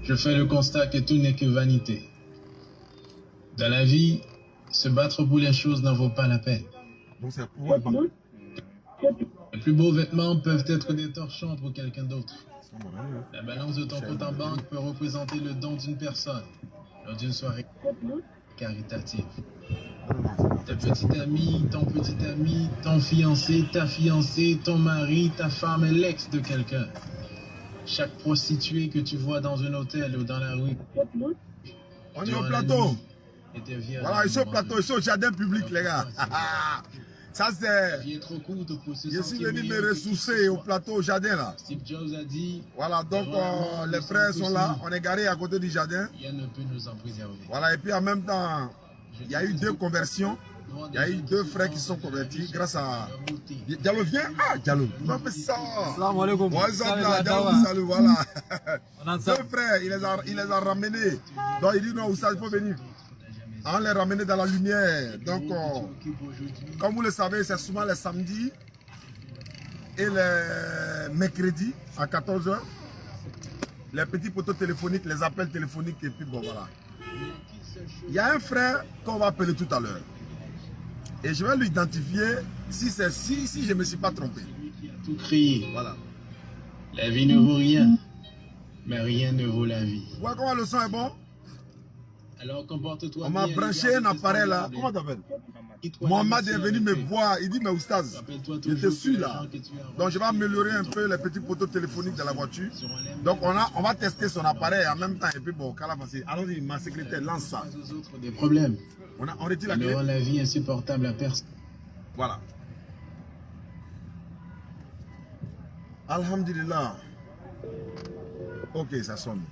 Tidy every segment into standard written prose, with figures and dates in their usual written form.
Je fais le constat que tout n'est que vanité. Dans la vie, se battre pour les choses n'en vaut pas la peine. Donc c'est pour Les plus beaux vêtements peuvent être des torchons pour quelqu'un d'autre. La balance de ton compte en banque peut représenter le don d'une personne lors d'une soirée caritative. Ta petite amie, ton fiancé, ta fiancée, ton mari, ta femme est l'ex de quelqu'un. Chaque prostituée que tu vois dans un hôtel ou dans la rue. On est au plateau. Voilà, ici au plateau, ici au jardin public, les gars. Ça c'est... Je suis venu me ressourcer au plateau, au jardin là. Steve Jobs a dit... Voilà, donc les frères sont là. On est garé à côté du jardin. Rien ne peut nous en préserver. Voilà, et puis en même temps, il y a eu 2 conversions. Il y a eu 2 frères qui sont convertis grâce à... Diallo, viens. Ah, Diallo, tu m'as fait ça. Salam alaikum. Diallo, salut, voilà. 2 frères, il les a ramenés. Donc il dit non, Oussad, il faut venir. On les ramenait dans la lumière. Donc, comme vous le savez, c'est souvent les samedis et les mercredis à 14 h. Les petits poteaux téléphoniques, les appels téléphoniques et puis bon, voilà. Il y a un frère qu'on va appeler tout à l'heure. Et je vais l'identifier si je ne me suis pas trompé. Tout crié. Voilà. La vie ne vaut rien, mais rien ne vaut la vie. Ouais, comment le son est bon? Alors comporte-toi. On m'a branché un appareil là. Comment t'appelles? Mohamed est venu me voir. Il dit, mais Oustaz, j'étais sûr là. Donc je vais améliorer un peu les petits poteaux téléphoniques de la voiture. Donc on va tester son appareil en même temps. Et puis bon, allons-y, ma secrétaire lance ça. Des problèmes. On retire la clé. rend la vie insupportable à personne. Voilà. Alhamdulillah. Ok, ça sonne.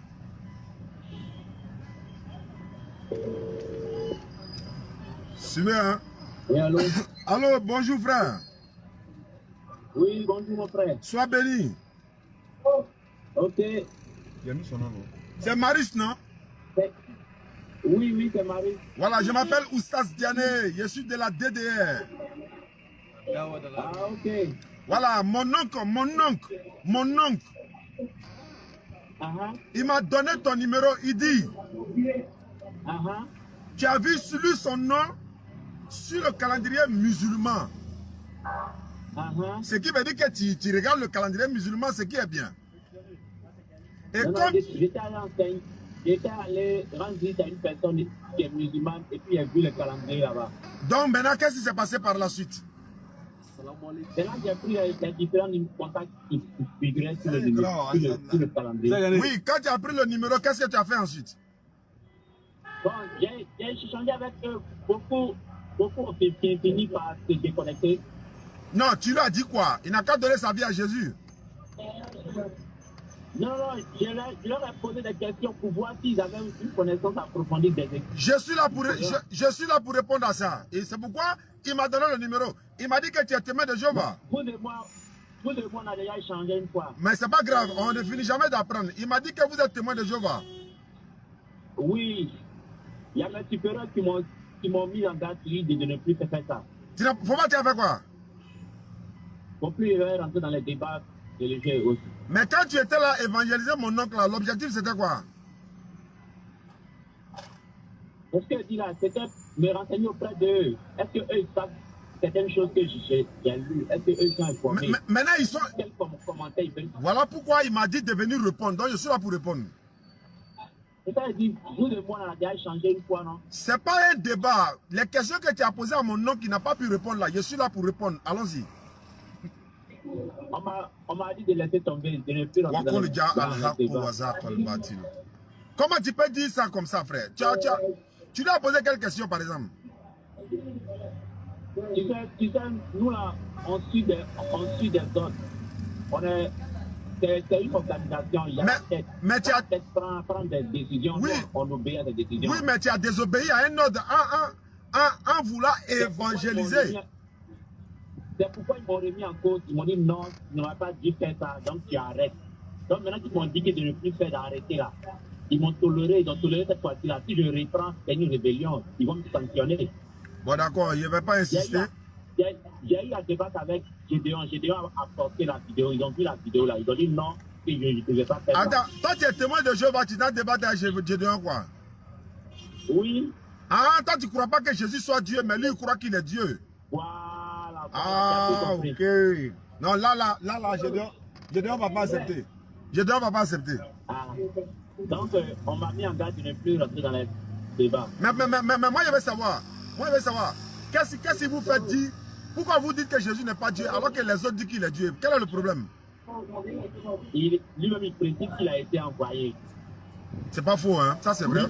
Super, hein? Oui, allô? Allô, bonjour frère. Oui, bonjour mon frère. Sois béni. Ok. C'est Maris, non? Oui, c'est Maris. Voilà, je m'appelle Oustaz Diané. Je suis de la DDR. Ah, ok. Voilà, mon oncle. Il m'a donné ton numéro, il dit. Tu as vu lui son nom sur le calendrier musulman. Ce qui veut dire que tu regardes le calendrier musulman, ce qui est bien. Et non, comme... J'étais allé rendre visite à une personne qui est musulmane et puis il a vu le calendrier là-bas. Donc maintenant, qu'est-ce qui s'est passé par la suite? Maintenant, j'ai pris les différents contacts qui figuraient sur le calendrier. Oui, quand tu as pris le numéro, qu'est-ce que tu as fait ensuite? Bon, j'ai échangé avec eux, beaucoup ont fini par se déconnecter. Non, tu lui as dit quoi? Il n'a qu'à donner sa vie à Jésus. Non, je leur ai posé des questions pour voir s'ils avaient une connaissance approfondie des écrits. Je suis là pour répondre à ça. Et c'est pourquoi il m'a donné le numéro. Il m'a dit que tu es témoin de Jéhovah. Vous et moi, on a déjà échangé une fois. Mais c'est pas grave, on ne finit jamais d'apprendre. Il m'a dit que vous êtes témoin de Jéhovah. Oui. Il y a mes supérieurs qui m'ont mis en garde de ne plus faire ça. Pourquoi tu as fait quoi? Pour plus rentrer dans les débats religieux aussi. Mais quand tu étais là, évangéliser mon oncle, l'objectif c'était quoi? Ce que je dis là, c'était me renseigner auprès d'eux. Est-ce qu'eux ils savent certaines choses que j'ai lues? Est-ce qu'eux sont informés? Maintenant ils sont... Quel commentaire ils peuvent... Voilà pourquoi il m'a dit de venir répondre. Donc je suis là pour répondre. C'est ça, je dis, vous et moi on a déjà échangé une fois, non? C'est pas un débat. Les questions que tu as posées à mon oncle qui n'a pas pu répondre là, je suis là pour répondre. Allons-y. On m'a dit de laisser tomber, de ne plus rentrer dans le débat. Comment tu peux dire ça comme ça, frère? Tu lui as posé quelle question, par exemple? Tu sais, nous là, on suit des ordres. C'est une organisation. Il y a mais tu as prendre des décisions. Oui. On obéit à des décisions. Oui, mais tu as désobéi à un ordre en voulant évangéliser. C'est pourquoi ils m'ont remis en cause. Ils m'ont dit non, tu n'auras pas dit faire ça, donc tu arrêtes. Donc maintenant qu'ils m'ont dit que de ne plus faire d'arrêter là, ils m'ont toléré, cette fois-ci là. Si je reprends, c'est une rébellion, ils vont me sanctionner. Bon d'accord, je ne vais pas insister. J'ai eu un débat avec Gédéon. Gédéon a apporté la vidéo, ils ont vu la vidéo là, ils ont dit non, que je ne vais pas faire. Attends, toi tu es témoin de Jéhovah, tu n'as débattu avec Gédéon quoi? Oui. Ah, toi tu ne crois pas que Jésus soit Dieu, mais lui il croit qu'il est Dieu. Voilà. Ah, ok. Non, là, Gédéon ne va pas accepter. Gédéon ne va pas accepter. Ah. Donc, on m'a mis en garde de ne plus rentrer dans les débats. Mais moi, je veux savoir. Qu'est-ce que vous faites dire? Pourquoi vous dites que Jésus n'est pas Dieu alors que les autres disent qu'il est Dieu? Quel est le problème? Lui-même, il précise qu'il a été envoyé. C'est pas faux, hein? Ça, c'est vrai.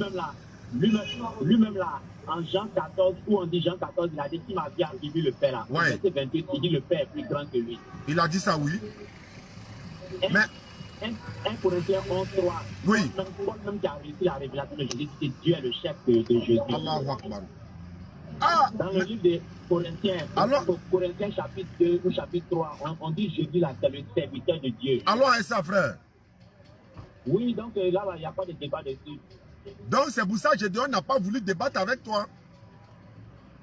Lui-même là, en Jean 14, où on dit Jean 14, il a dit qu'il m'a bien vu le Père là. Ouais. Verset 28, il dit le Père est plus grand que lui. Il a dit ça, oui. Mais 1 Corinthiens 11:3. oui. Même qui a réussi la révélation de Jésus, c'est Dieu est le chef de Jésus. Allahu Akbar. Ah! Dans le livre de Corinthiens, Corinthiens chapitre 2 ou chapitre 3, on dit Jésus là, c'est le serviteur de Dieu. Alors, et ça, frère? Oui, donc là, il n'y a pas de débat dessus. Donc, c'est pour ça que Gédéon n'a pas voulu débattre avec toi.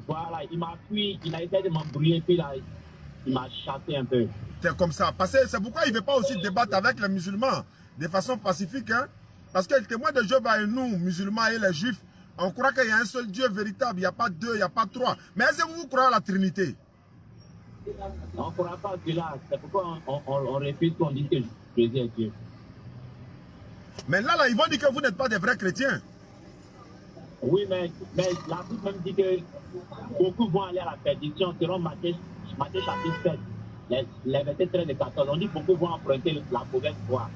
Voilà, il m'a fui, il a essayé de m'embrouiller, puis là, il m'a chassé un peu. C'est comme ça. Parce que c'est pourquoi il ne veut pas aussi débattre avec les musulmans de façon pacifique. Hein? Parce que le témoin de Jéhovah et nous, musulmans et les juifs, on croit qu'il y a un seul Dieu véritable. Il n'y a pas deux, il n'y a pas trois. Mais est-ce que vous croyez à la Trinité? On ne croit pas que là. C'est pourquoi on répète qu'on dit que Jésus est Dieu. Mais là, ils vont dire que vous n'êtes pas des vrais chrétiens. Oui, mais la Bible même dit que beaucoup vont aller à la perdition selon Matthieu chapitre 7, les versets 13 et 14. On dit beaucoup vont emprunter la mauvaise voie.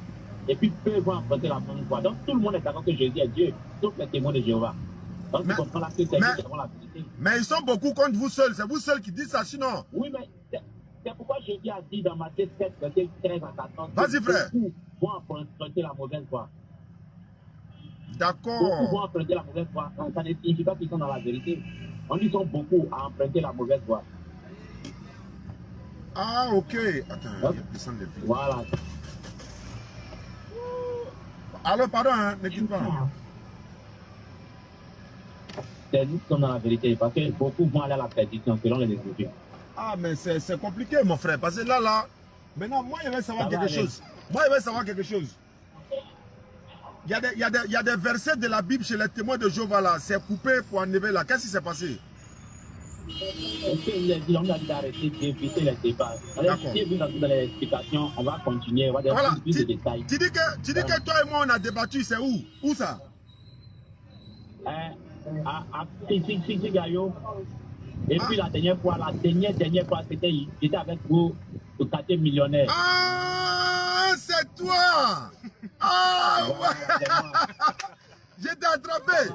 Et puis peu vont emprunter la bonne voie. Donc tout le monde est d'accord que Jésus est Dieu, sauf les témoins de Jéhovah. Donc tu comprends là que c'est la vérité. Mais ils sont beaucoup contre vous seuls. C'est vous seuls qui dites ça, sinon. Oui, mais c'est pourquoi Jésus a dit dans Matthieu 7, verset 13 à 14. Vas-y, frère. Beaucoup vont emprunter la mauvaise voie. D'accord. Beaucoup vont emprunter la mauvaise voie. Ça ne signifie pas qu'ils sont dans la vérité. On dit qu'ils sont beaucoup à emprunter la mauvaise voie. Ah, ok. Attends, il y a personne de vie. Voilà. Alors, pardon, hein, ne quitte pas. C'est nous qui sommes dans la vérité, parce que beaucoup vont aller à la perdition selon les Écritures. Ah, mais c'est compliqué, mon frère, parce que là, maintenant, moi, je vais savoir quelque chose. Il y a des versets de la Bible chez les témoins de Jéhovah, là, c'est coupé pour enlever là. Qu'est-ce qui s'est passé? On a dit d'arrêter d'éviter les débats. Si vous avez dans les explications, on va continuer, on va donner plus de détails. Tu dis que toi et moi, on a débattu, c'est où? Où ça? Si, Gaillot. Et puis la dernière fois, j'étais avec vous au quartier millionnaire. Ah, c'est toi! Ah, ouais! J'étais attrapé.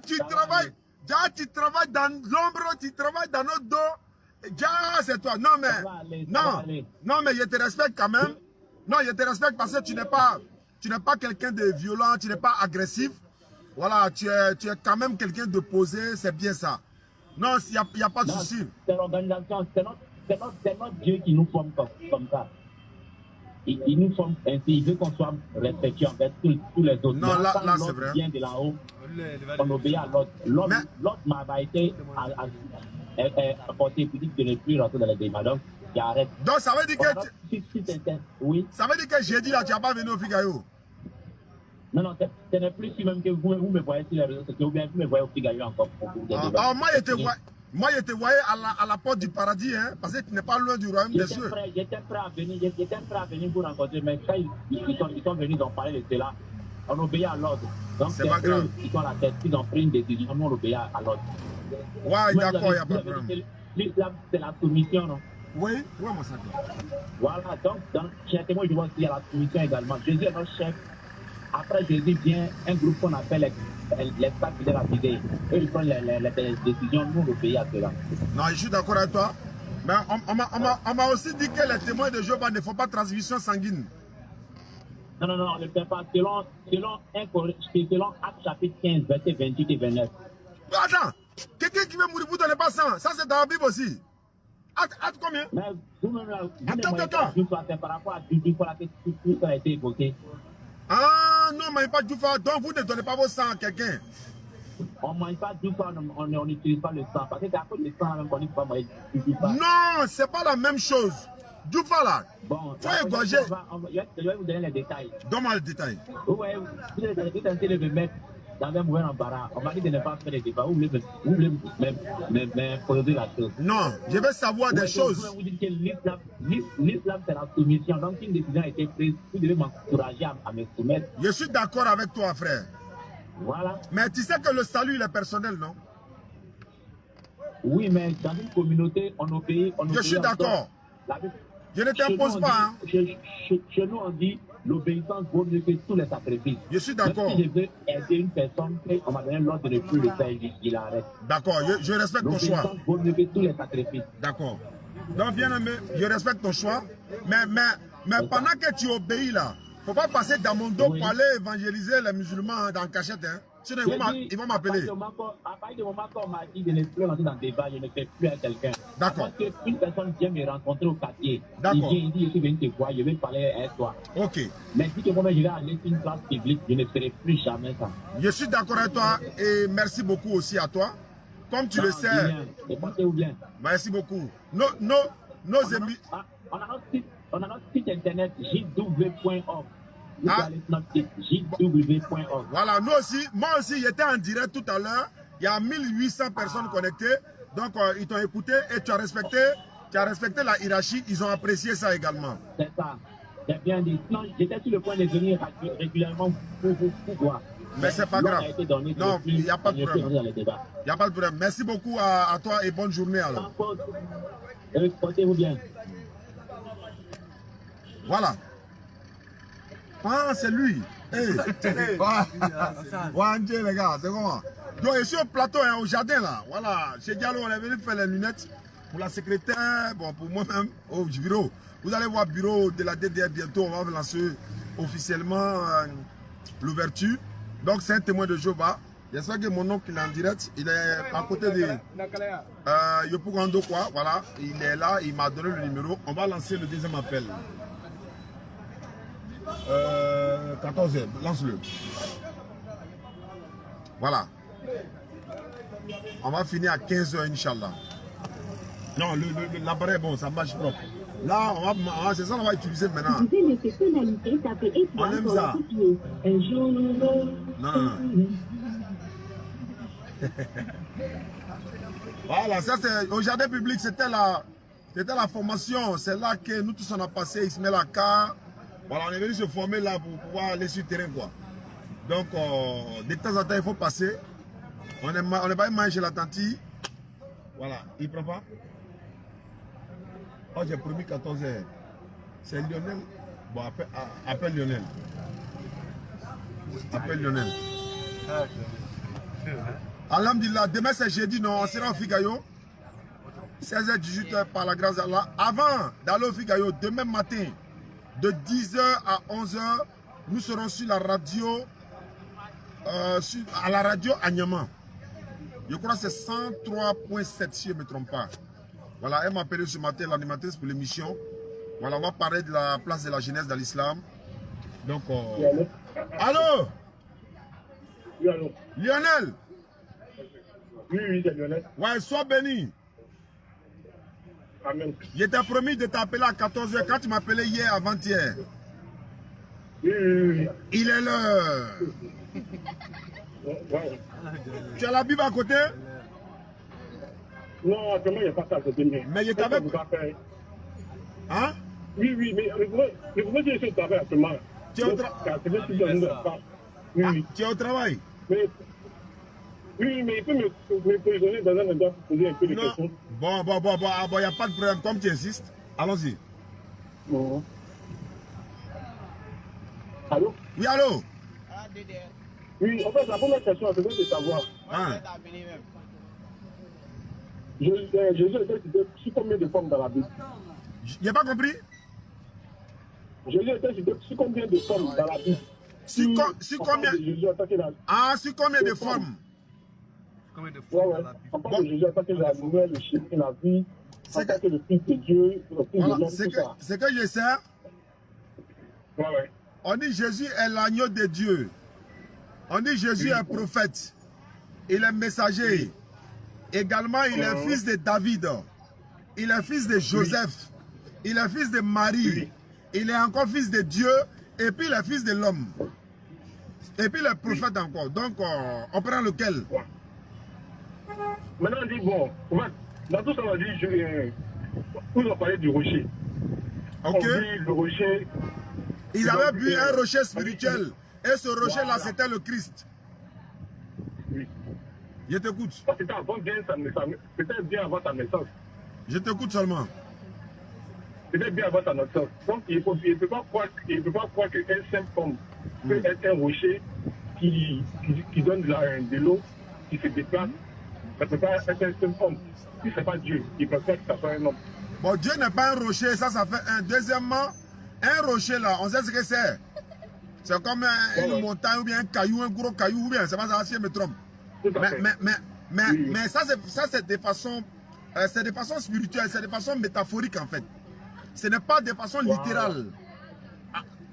Tu travailles dans l'ombre, tu travailles dans notre dos. C'est toi. Non, mais je te respecte quand même. Non, je te respecte parce que tu n'es pas quelqu'un de violent, tu n'es pas agressif. Voilà, tu es quand même quelqu'un de posé, c'est bien ça. Non, il n'y a pas de souci. C'est l'organisation, c'est notre Dieu qui nous forme comme ça. Il nous forme ainsi, il veut qu'on soit respectueux envers tous les autres. Non, là c'est vrai. Vient de là-haut, on obéit à l'autre. L'autre m'a été apporté pour dire de ne plus rentrer dans les débats. Donc, j'arrête. Donc, ça veut dire que... Oui. Ça veut dire que j'ai dit là, tu n'as pas venu au Figaro. Non, ce n'est plus si même que vous me voyez sur les réseaux sociaux, ou bien vous me voyez au Figaro encore pour des débats. Moi, je te voyais à la porte du paradis, hein, parce que tu n'es pas loin du royaume des cieux. J'étais prêt à venir vous rencontrer, mais quand ils sont venus, ils ont parlé de cela. On obéit à l'ordre. Donc, c'est eux qui sont à la tête, ils ont pris une décision, nous on obéit à l'ordre. Ouais, d'accord, il n'y a pas de problème. L'islam, c'est la soumission, non? Oui, moi ça. Voilà, donc, chez moi, je vois qu'il y a la soumission également. Jésus est notre chef. Après Jésus vient un groupe qu'on appelle les sacs de la fidèle. Eux, ils prennent les décisions, nous, on obéit à cela. Non, je suis d'accord avec toi. Mais on m'a aussi dit que les témoins de Jéhovah ne font pas transmission sanguine. Non, on ne le fait pas. Selon Actes chapitre 15, verset 28 et 29. Attends, quelqu'un qui veut mourir pour donner pas sang, ça c'est dans la Bible aussi. Acte combien? Mais vous-même là, attends. C'est par rapport à Dieu, pour laquelle tout ça a été évoqué. Ah non, mais pas du fa. Donc vous ne donnez pas vos sang à quelqu'un. On ne mange pas du fa, on n'utilise pas le sang. Parce que c'est à cause du sang même qu'on dit pas manger du fa. Non, c'est pas la même chose. Djoufa là. Bon, faut égorger. Je vais vous donner les détails. Donne-moi les détails. Vous voyez, vous êtes tenté de me mettre dans un mauvais embarras. On m'a dit de ne pas faire des débats. Vous voulez m'imposer la chose. Non, je veux savoir des choses. Vous dites que l'islam, c'est la soumission. Donc, si une décision a été prise, vous devez m'encourager à me soumettre. Je suis d'accord avec toi, frère. Voilà. Mais tu sais que le salut, il est personnel, non? Oui, mais dans une communauté, on obéit. Je suis d'accord. Je ne t'impose pas. Hein. Chez nous, on dit l'obéissance vaut mieux que tous les sacrifices. Je suis d'accord. Si je veux aider une personne, on m'a donné l'ordre de ne plus le faire, il arrête. D'accord, je respecte ton choix. L'obéissance vaut mieux que tous les sacrifices. D'accord. Donc, bien aimé, je respecte ton choix. Mais pendant que tu obéis là, il ne faut pas passer dans mon dos pour aller évangéliser les musulmans dans cachette. Hein. Sinon, ils vont m'appeler. À partir du moment qu'on m'a dit de ne plus rentrer dans le débat, je ne fais plus à quelqu'un. D'accord. Parce qu'une personne vient me rencontrer au quartier. D'accord. Il dit, je suis venu te voir, je vais parler à toi. Ok. Mais si moi je vais aller sur une place publique, je ne ferai plus jamais ça. Je suis d'accord avec toi et merci beaucoup aussi à toi. Comme tu le sais. Bien. Merci beaucoup. Nos amis. On a notre site internet jw.org. Vous allez sur notre site jw.org. Voilà, moi aussi, j'étais en direct tout à l'heure. Il y a 1800 personnes connectées. Donc, ils t'ont écouté et tu as respecté la hiérarchie. Ils ont apprécié ça également. C'est ça. J'ai bien dit. Sinon, j'étais sur le point de venir régulièrement pour voir. Mais c'est pas grave. Non, il n'y a pas de problème. Il n'y a pas de problème. Merci beaucoup à toi et bonne journée alors. Portez-vous bien. Voilà. Ah, c'est lui. Hey. Ouais, les gars, c'est comment? Donc, je suis au plateau, hein, au jardin là. Voilà. Chez Diallo, on est venu faire les lunettes pour la secrétaire, bon, pour moi-même, au bureau. Vous allez voir le bureau de la DDR bientôt. On va lancer officiellement l'ouverture. Donc, c'est un témoin de Jéhovah. J'espère que mon oncle est en direct. Il est à côté de Yopouando, quoi. Voilà. Il est là. Il m'a donné le numéro. On va lancer le deuxième appel. 14h. Lance-le. Voilà. On va finir à 15h, Inch'Allah. Non, l'appareil, bon, ça marche propre. Là, c'est ça qu'on va utiliser maintenant. On aime ça. Non. Voilà, ça c'est au jardin public, c'était la formation. C'est là que nous tous on a passé Ismaël Aka. Voilà, on est venu se former là pour pouvoir aller sur le terrain, quoi. Donc, de temps en temps, il faut passer. On n'est pas manger chez la tante. Voilà, il prend pas. Oh, j'ai promis 14h. C'est Lionel. Bon, appelle Lionel. Appelle Lionel. Alhamdulillah, demain c'est jeudi, non, on sera au Figayo. 16h, 18h par la grâce d'Allah. Avant d'aller au Figayo, demain matin, de 10h à 11h, nous serons sur la radio, à la radio à Niamey. Je crois que c'est 103.7 si je ne me trompe pas. Voilà, elle m'a appelé ce matin, l'animatrice pour l'émission. Voilà, on va parler de la place de la jeunesse dans l'islam. Donc, allô? Oui, allô? Lionel? Oui, c'est Lionel. Ouais, sois béni. Amen. Je t'ai promis de t'appeler à 14h quand tu m'appelais hier, avant-hier. Oui. Il est l'heure. Ouais. Tu as la Bible à côté? Non, actuellement, il n'y a pas ça à côté. Mais je t'avais... Hein? Oui, mais vous pouvez dire que je travaille actuellement. Tu es au travail? Tu es au travail? Oui, mais il peut me positionner dans un endroit pour poser un peu de questions. Bon, il n'y a pas de problème. Comme tu insistes, allons-y. Bon. Allô? Oui, allô? Oui, en fait, la première question, c'est de savoir. Hein? Jésus était cité sur combien de formes dans la Bible? Je n'ai pas compris? Jésus était cité sur combien de formes dans la Bible? Sur combien? Ah, sur combien de formes? Ouais. On parle de Jésus en tant que la lumière, le chemin, la vie, en tant que le Fils de Dieu, le Fils de l'homme, tout ça. C'est que je sais. Ouais. On dit Jésus est l'agneau de Dieu. On dit Jésus est prophète. Il est messager. Également, il est fils de David. Il est fils de Joseph. il est fils de Marie. Oui. Il est encore fils de Dieu. Et puis il est fils de l'homme. Et puis le prophète encore. Donc, on prend lequel? Maintenant, on dit, bon, dans tout ça, on dit, vous en parlez du rocher. Ok. On dit le rocher. Ils avaient bu un rocher spirituel. Et ce rocher-là, c'était le Christ. Oui. Je t'écoute. C'était bien avant ta naissance. Je t'écoute seulement. C'était bien avant ta naissance. Donc, il ne peut pas croire qu'un simple homme peut être un rocher qui donne de l'eau, qui se déplace. Ça ne peut pas être un simple homme. Si ce n'est pas Dieu, il peut faire que ça soit un homme. Bon, Dieu n'est pas un rocher, ça fait un. Deuxièmement, un rocher là, on sait ce que c'est. C'est comme une montagne ou bien un caillou, un gros caillou, ou bien, c'est pas ça, si je me trompe. Mais ça, c'est des façons, spirituelles, c'est des façons métaphoriques en fait. Ce n'est pas des façons littérales.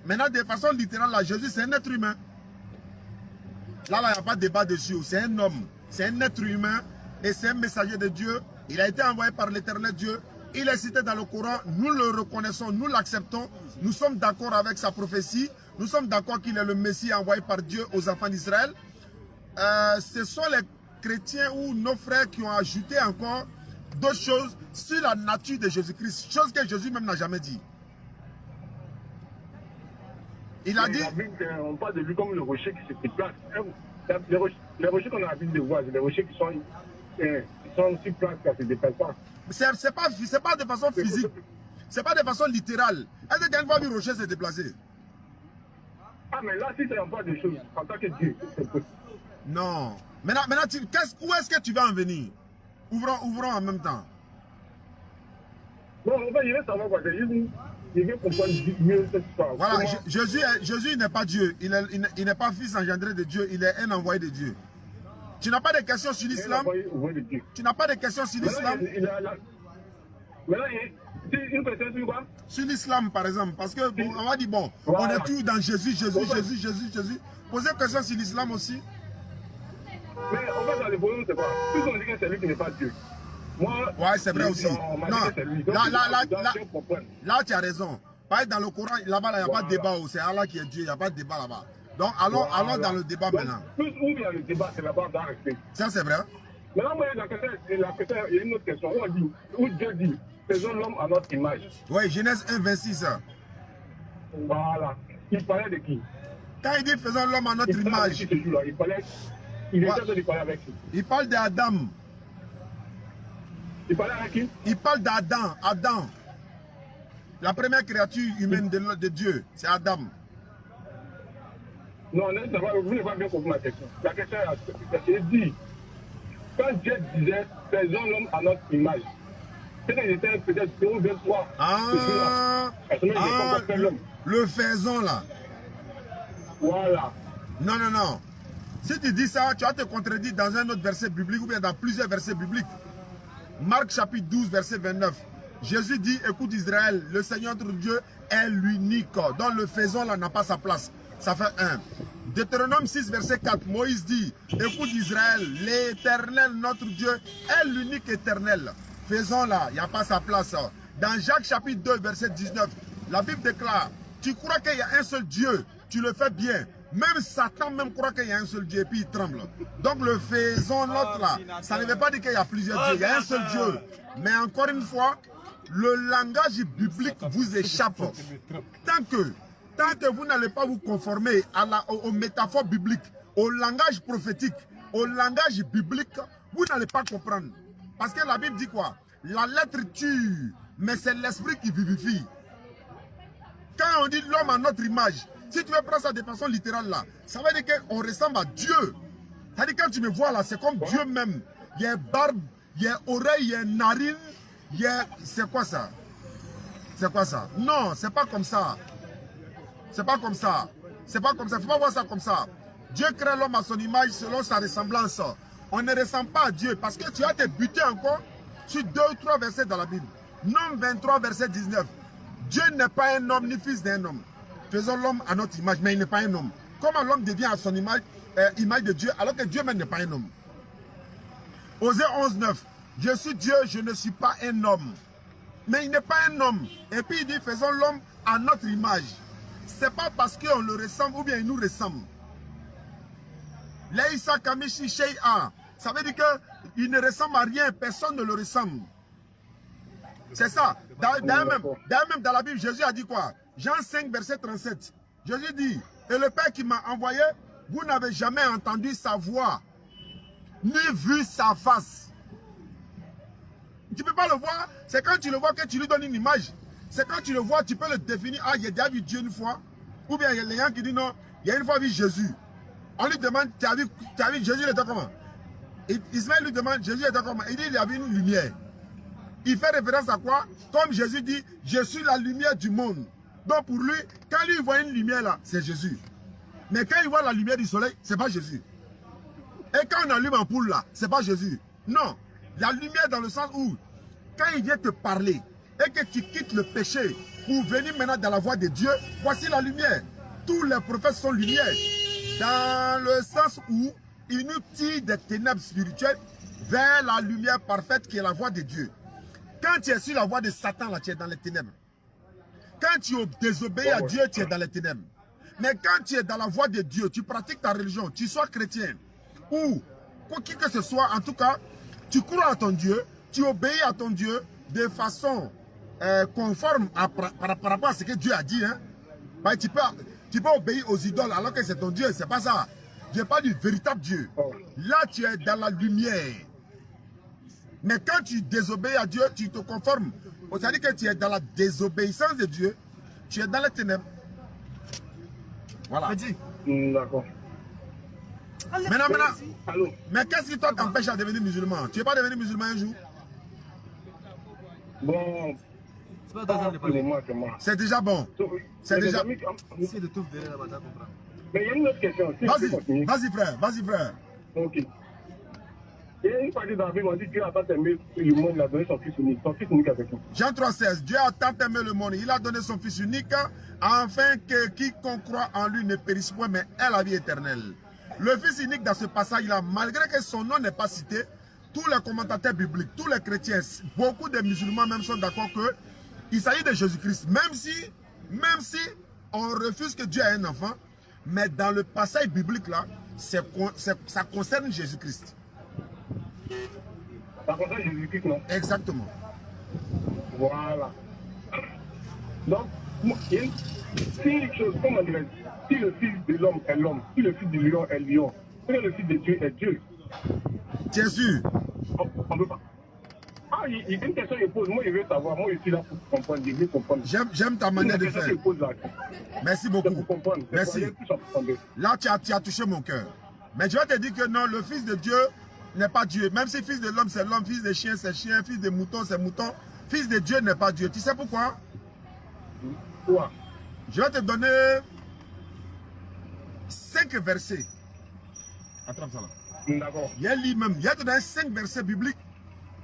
Maintenant, des façons littérales, là, Jésus, c'est un être humain. Là, il n'y a pas de débat dessus. C'est un homme, c'est un être humain et c'est un messager de Dieu. Il a été envoyé par l'éternel Dieu. Il est cité dans le Coran. Nous le reconnaissons, nous l'acceptons. Nous sommes d'accord avec sa prophétie. Nous sommes d'accord qu'il est le Messie envoyé par Dieu aux enfants d'Israël. Ce sont les chrétiens ou nos frères qui ont ajouté encore d'autres choses sur la nature de Jésus-Christ. Chose que Jésus même n'a jamais dit. Il a dit... On parle de lui comme le rocher qui se déplace. Les rochers qu'on a l'habitude de voir, c'est des rochers qui sont sur place, qui ne se déplacent pas. C'est pas de façon physique. C'est pas de façon littérale. Est-ce que quelqu'un va vu le rocher se déplacer? Ah, mais là, si c'est un peu de choses, en tant que Dieu, c'est possible. Non. Maintenant où est-ce que tu vas en venir? Ouvrons en même temps. Non, en fait, je vais savoir quoi. Je vais comprendre mieux cette histoire. Voilà, Jésus n'est pas Dieu. Il n'est pas fils engendré de Dieu. Il est un envoyé de Dieu. Tu n'as pas de questions sur l'islam? Tu n'as pas de questions sur l'islam? Maintenant, une question sur quoi? Sur l'islam, par exemple. Parce que on va dire, bon, on est tous dans Jésus. Posez une question sur l'islam aussi. Mais en fait, dans les problèmes, c'est quoi? Plus on dit que c'est lui qui n'est pas Dieu. Moi, ouais, c'est vrai aussi. Non, là, tu as raison. Pareil, dans le Coran, là-bas, il n'y a pas de débat. C'est Allah qui est Dieu, il n'y a pas de débat là-bas. Donc, allons dans le débat maintenant. Plus où il y a le débat, c'est là-bas, dans respect. Ça, c'est vrai. Maintenant, moi, il y a une autre question. Où Dieu dit, faisons l'homme à notre image. Oui, Genèse 1, 26. Voilà. Il parlait de qui? Quand il dit faisons l'homme à notre image. Il parlait avec qui? Il parle d'Adam. Il parlait avec qui? Il parle d'Adam. Adam. La première créature humaine de Dieu, c'est Adam. Non, vous n'avez pas bien compris ma question. La question est dit, quand Dieu disait faisons l'homme à notre image, c'est qu'il était peut-être 0, 23. Le faisons là. Voilà. Non. Si tu dis ça, tu vas te contredire dans un autre verset biblique ou bien dans plusieurs versets bibliques. Marc chapitre 12, verset 29. Jésus dit, écoute Israël, le Seigneur notre Dieu est l'unique. Donc le faisons là n'a pas sa place. Ça fait 1. Deutéronome 6, verset 4. Moïse dit, écoute Israël, l'Éternel notre Dieu est l'unique éternel. Faisons là, il n'y a pas sa place. Dans Jacques chapitre 2, verset 19, la Bible déclare, tu crois qu'il y a un seul Dieu, tu le fais bien. Même Satan même croit qu'il y a un seul Dieu et puis il tremble. Donc le faisons l'autre là, ça ne veut pas dire qu'il y a plusieurs dieux, il y a un seul Dieu. Mais encore une fois, le langage biblique vous échappe. Tant que vous n'allez pas vous conformer aux métaphores bibliques, au langage prophétique, au langage biblique, vous n'allez pas comprendre. Parce que la Bible dit quoi? La lettre tue, mais c'est l'esprit qui vivifie. Quand on dit l'homme à notre image, si tu veux prendre ça de façon littérale là, ça veut dire qu'on ressemble à Dieu. C'est-à-dire quand tu me vois là, c'est comme Dieu même. Il y a barbe, il y a oreille, il y a narine, il y a... C'est quoi ça? C'est quoi ça? Non, c'est pas comme ça. C'est pas comme ça. C'est pas comme ça. Il ne faut pas voir ça comme ça. Dieu crée l'homme à son image selon sa ressemblance. On ne ressemble pas à Dieu parce que tu as été buté encore sur 2 ou 3 versets dans la Bible. Nom 23, verset 19. Dieu n'est pas un homme ni fils d'un homme. Faisons l'homme à notre image, mais il n'est pas un homme. Comment l'homme devient à son image, image de Dieu, alors que Dieu même n'est pas un homme? Osée 11, 9. Je suis Dieu, je ne suis pas un homme. Mais il n'est pas un homme. Et puis il dit, faisons l'homme à notre image. Ce n'est pas parce qu'on le ressemble ou bien il nous ressemble. Laïsa Kamishi Shei'a. Ça veut dire qu'il ne ressemble à rien, personne ne le ressemble. C'est ça. D'ailleurs même dans la Bible, Jésus a dit quoi? Jean 5, verset 37. Jésus dit, et le Père qui m'a envoyé, vous n'avez jamais entendu sa voix, ni vu sa face. Tu ne peux pas le voir. C'est quand tu le vois que tu lui donnes une image. C'est quand tu le vois, tu peux le définir. Ah, il a déjà vu Dieu une fois. Ou bien il y a les gens qui disent non, il y a une fois vu Jésus. On lui demande, tu as vu Jésus, il était comment? Ismaël lui demande, Jésus était comment? Il dit, il y avait une lumière. Il fait référence à quoi? Comme Jésus dit, je suis la lumière du monde. Donc pour lui, quand lui voit une lumière là, c'est Jésus. Mais quand il voit la lumière du soleil, c'est pas Jésus. Et quand on allume en poule là, c'est pas Jésus. Non. La lumière dans le sens où, quand il vient te parler, et que tu quittes le péché pour venir maintenant dans la voie de Dieu, voici la lumière. Tous les prophètes sont lumière. Dans le sens où ils nous tirent des ténèbres spirituelles vers la lumière parfaite qui est la voie de Dieu. Quand tu es sur la voie de Satan, là, tu es dans les ténèbres. Quand tu désobéis à Dieu, tu es dans les ténèbres. Mais quand tu es dans la voie de Dieu, tu pratiques ta religion, tu sois chrétien ou quoi que ce soit, en tout cas, tu crois à ton Dieu, tu obéis à ton Dieu de façon conforme par rapport à ce que Dieu a dit. Hein. Bah, tu peux obéir aux idoles alors que c'est ton Dieu, c'est pas ça. Dieu pas du véritable Dieu. Là, tu es dans la lumière. Mais quand tu désobéis à Dieu, tu te conformes. C'est-à-dire que tu es dans la désobéissance de Dieu, tu es dans les ténèbres. Voilà. D'accord. Maintenant. Allô? Mais qu'est-ce qui toi t'empêche à devenir musulman? Tu n'es pas devenu musulman un jour? Bon. C'est déjà bon. C'est déjà. Mais il y a une autre question. Vas-y frère, vas-y frère. Ok. Il y a une partie dans la Bible, on dit que Dieu a tant aimé le monde, il a donné son fils unique avec nous. Jean 3,16. Dieu a tant aimé le monde, il a donné son fils unique, afin que quiconque croit en lui ne périsse point, mais ait la vie éternelle. Le fils unique dans ce passage-là, malgré que son nom n'est pas cité, tous les commentateurs bibliques, tous les chrétiens, beaucoup de musulmans même sont d'accord qu'il s'agit de Jésus-Christ. Même si on refuse que Dieu ait un enfant, mais dans le passage biblique là, ça concerne Jésus-Christ. Ça concerne Jésus-Christ, non? Exactement. Voilà. Donc, si une chose, comment dirais-je, si le fils de l'homme est l'homme, si le fils du lion est lion, si le fils de Dieu est Dieu. Bien sûr. On ne peut pas. Ah, il y a une question qu'il pose. Moi, je veux savoir. Moi, je suis là pour comprendre. Je veux comprendre. J'aime ta manière de faire. Merci beaucoup. Merci. Là, tu as touché mon cœur. Mais je vais te dire que non, le fils de Dieu n'est pas Dieu. Même si fils de l'homme, c'est l'homme, fils de chien, c'est chien, fils de mouton, c'est mouton. Fils de Dieu n'est pas Dieu. Tu sais pourquoi? Quoi? Je vais te donner 5 versets. Attrape ça là. D'accord. Il y a lui-même. Il y a te donné 5 versets bibliques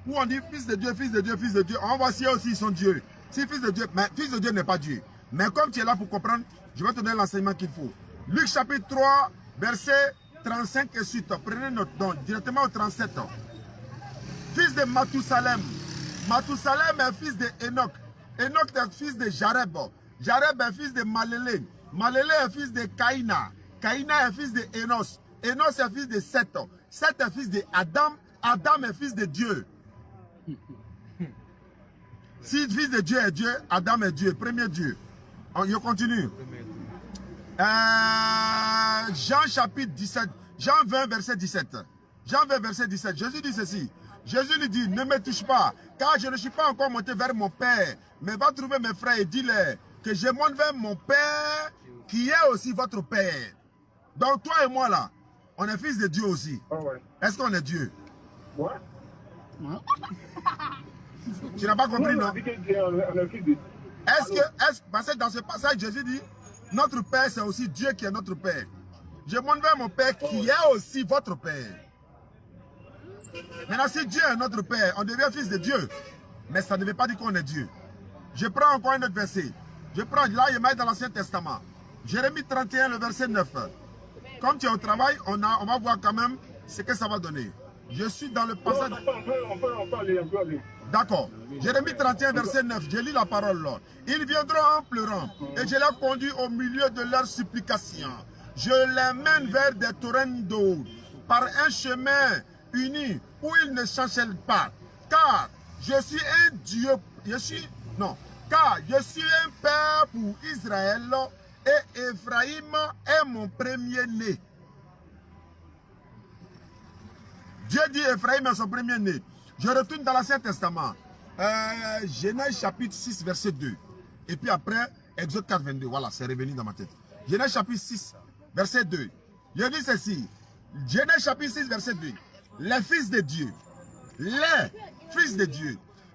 où on dit fils de Dieu, fils de Dieu, fils de Dieu. On va voir si aussi ils sont Dieu. Si fils de Dieu, mais fils de Dieu n'est pas Dieu. Mais comme tu es là pour comprendre, je vais te donner l'enseignement qu'il faut. Luc chapitre 3, verset 35 et suite. Prenez notre don directement au 37. Fils de Mathusalem. Mathusalem est fils de Enoch. Enoch est fils de Jareb. Jareb est fils de Malélé. Malélé est fils de Caïna. Caïna est fils de Enos. Enos est fils de Seth. Seth est fils de Adam. Adam est fils de Dieu. Si le fils de Dieu est Dieu, Adam est Dieu. Premier Dieu. Je continue. Jean chapitre 17. Jean 20 verset 17. Jean 20 verset 17. Jésus dit ceci. Jésus lui dit, ne me touche pas, car je ne suis pas encore monté vers mon Père. Mais va trouver mes frères et dis-leur que je monte vers mon Père, qui est aussi votre Père. Donc toi et moi là, on est fils de Dieu aussi. Oh, ouais. Est-ce qu'on est Dieu? Ouais. Tu n'as pas compris, non? Parce que dans ce passage, Jésus dit, notre Père, c'est aussi Dieu qui est notre Père. Je monte vers mon Père qui est aussi votre Père. Maintenant, si Dieu est notre Père, on devient fils de Dieu. Mais ça ne veut pas dire qu'on est Dieu. Je prends encore un autre verset. Je prends, là, il m'a dans l'Ancien Testament. Jérémie 31, le verset 9. Comme tu es au travail, on va voir quand même ce que ça va donner. Je suis dans le passage. On peut aller. D'accord. Jérémie 31, verset 9. Je lis la parole là. Ils viendront en pleurant et je les conduis au milieu de leurs supplications. Je les mène vers des torrents d'eau par un chemin uni où ils ne chancellent pas. Car je suis un Dieu. Car je suis un père pour Israël et Ephraïm est mon premier-né. Dieu dit Ephraïm est son premier-né. Je retourne dans l'Ancien Testament. Genèse chapitre 6, verset 2. Et puis après, Exode 4, 22. Voilà, c'est revenu dans ma tête. Genèse chapitre 6, verset 2. Je dis ceci. Genèse chapitre 6, verset 2. Les fils de Dieu,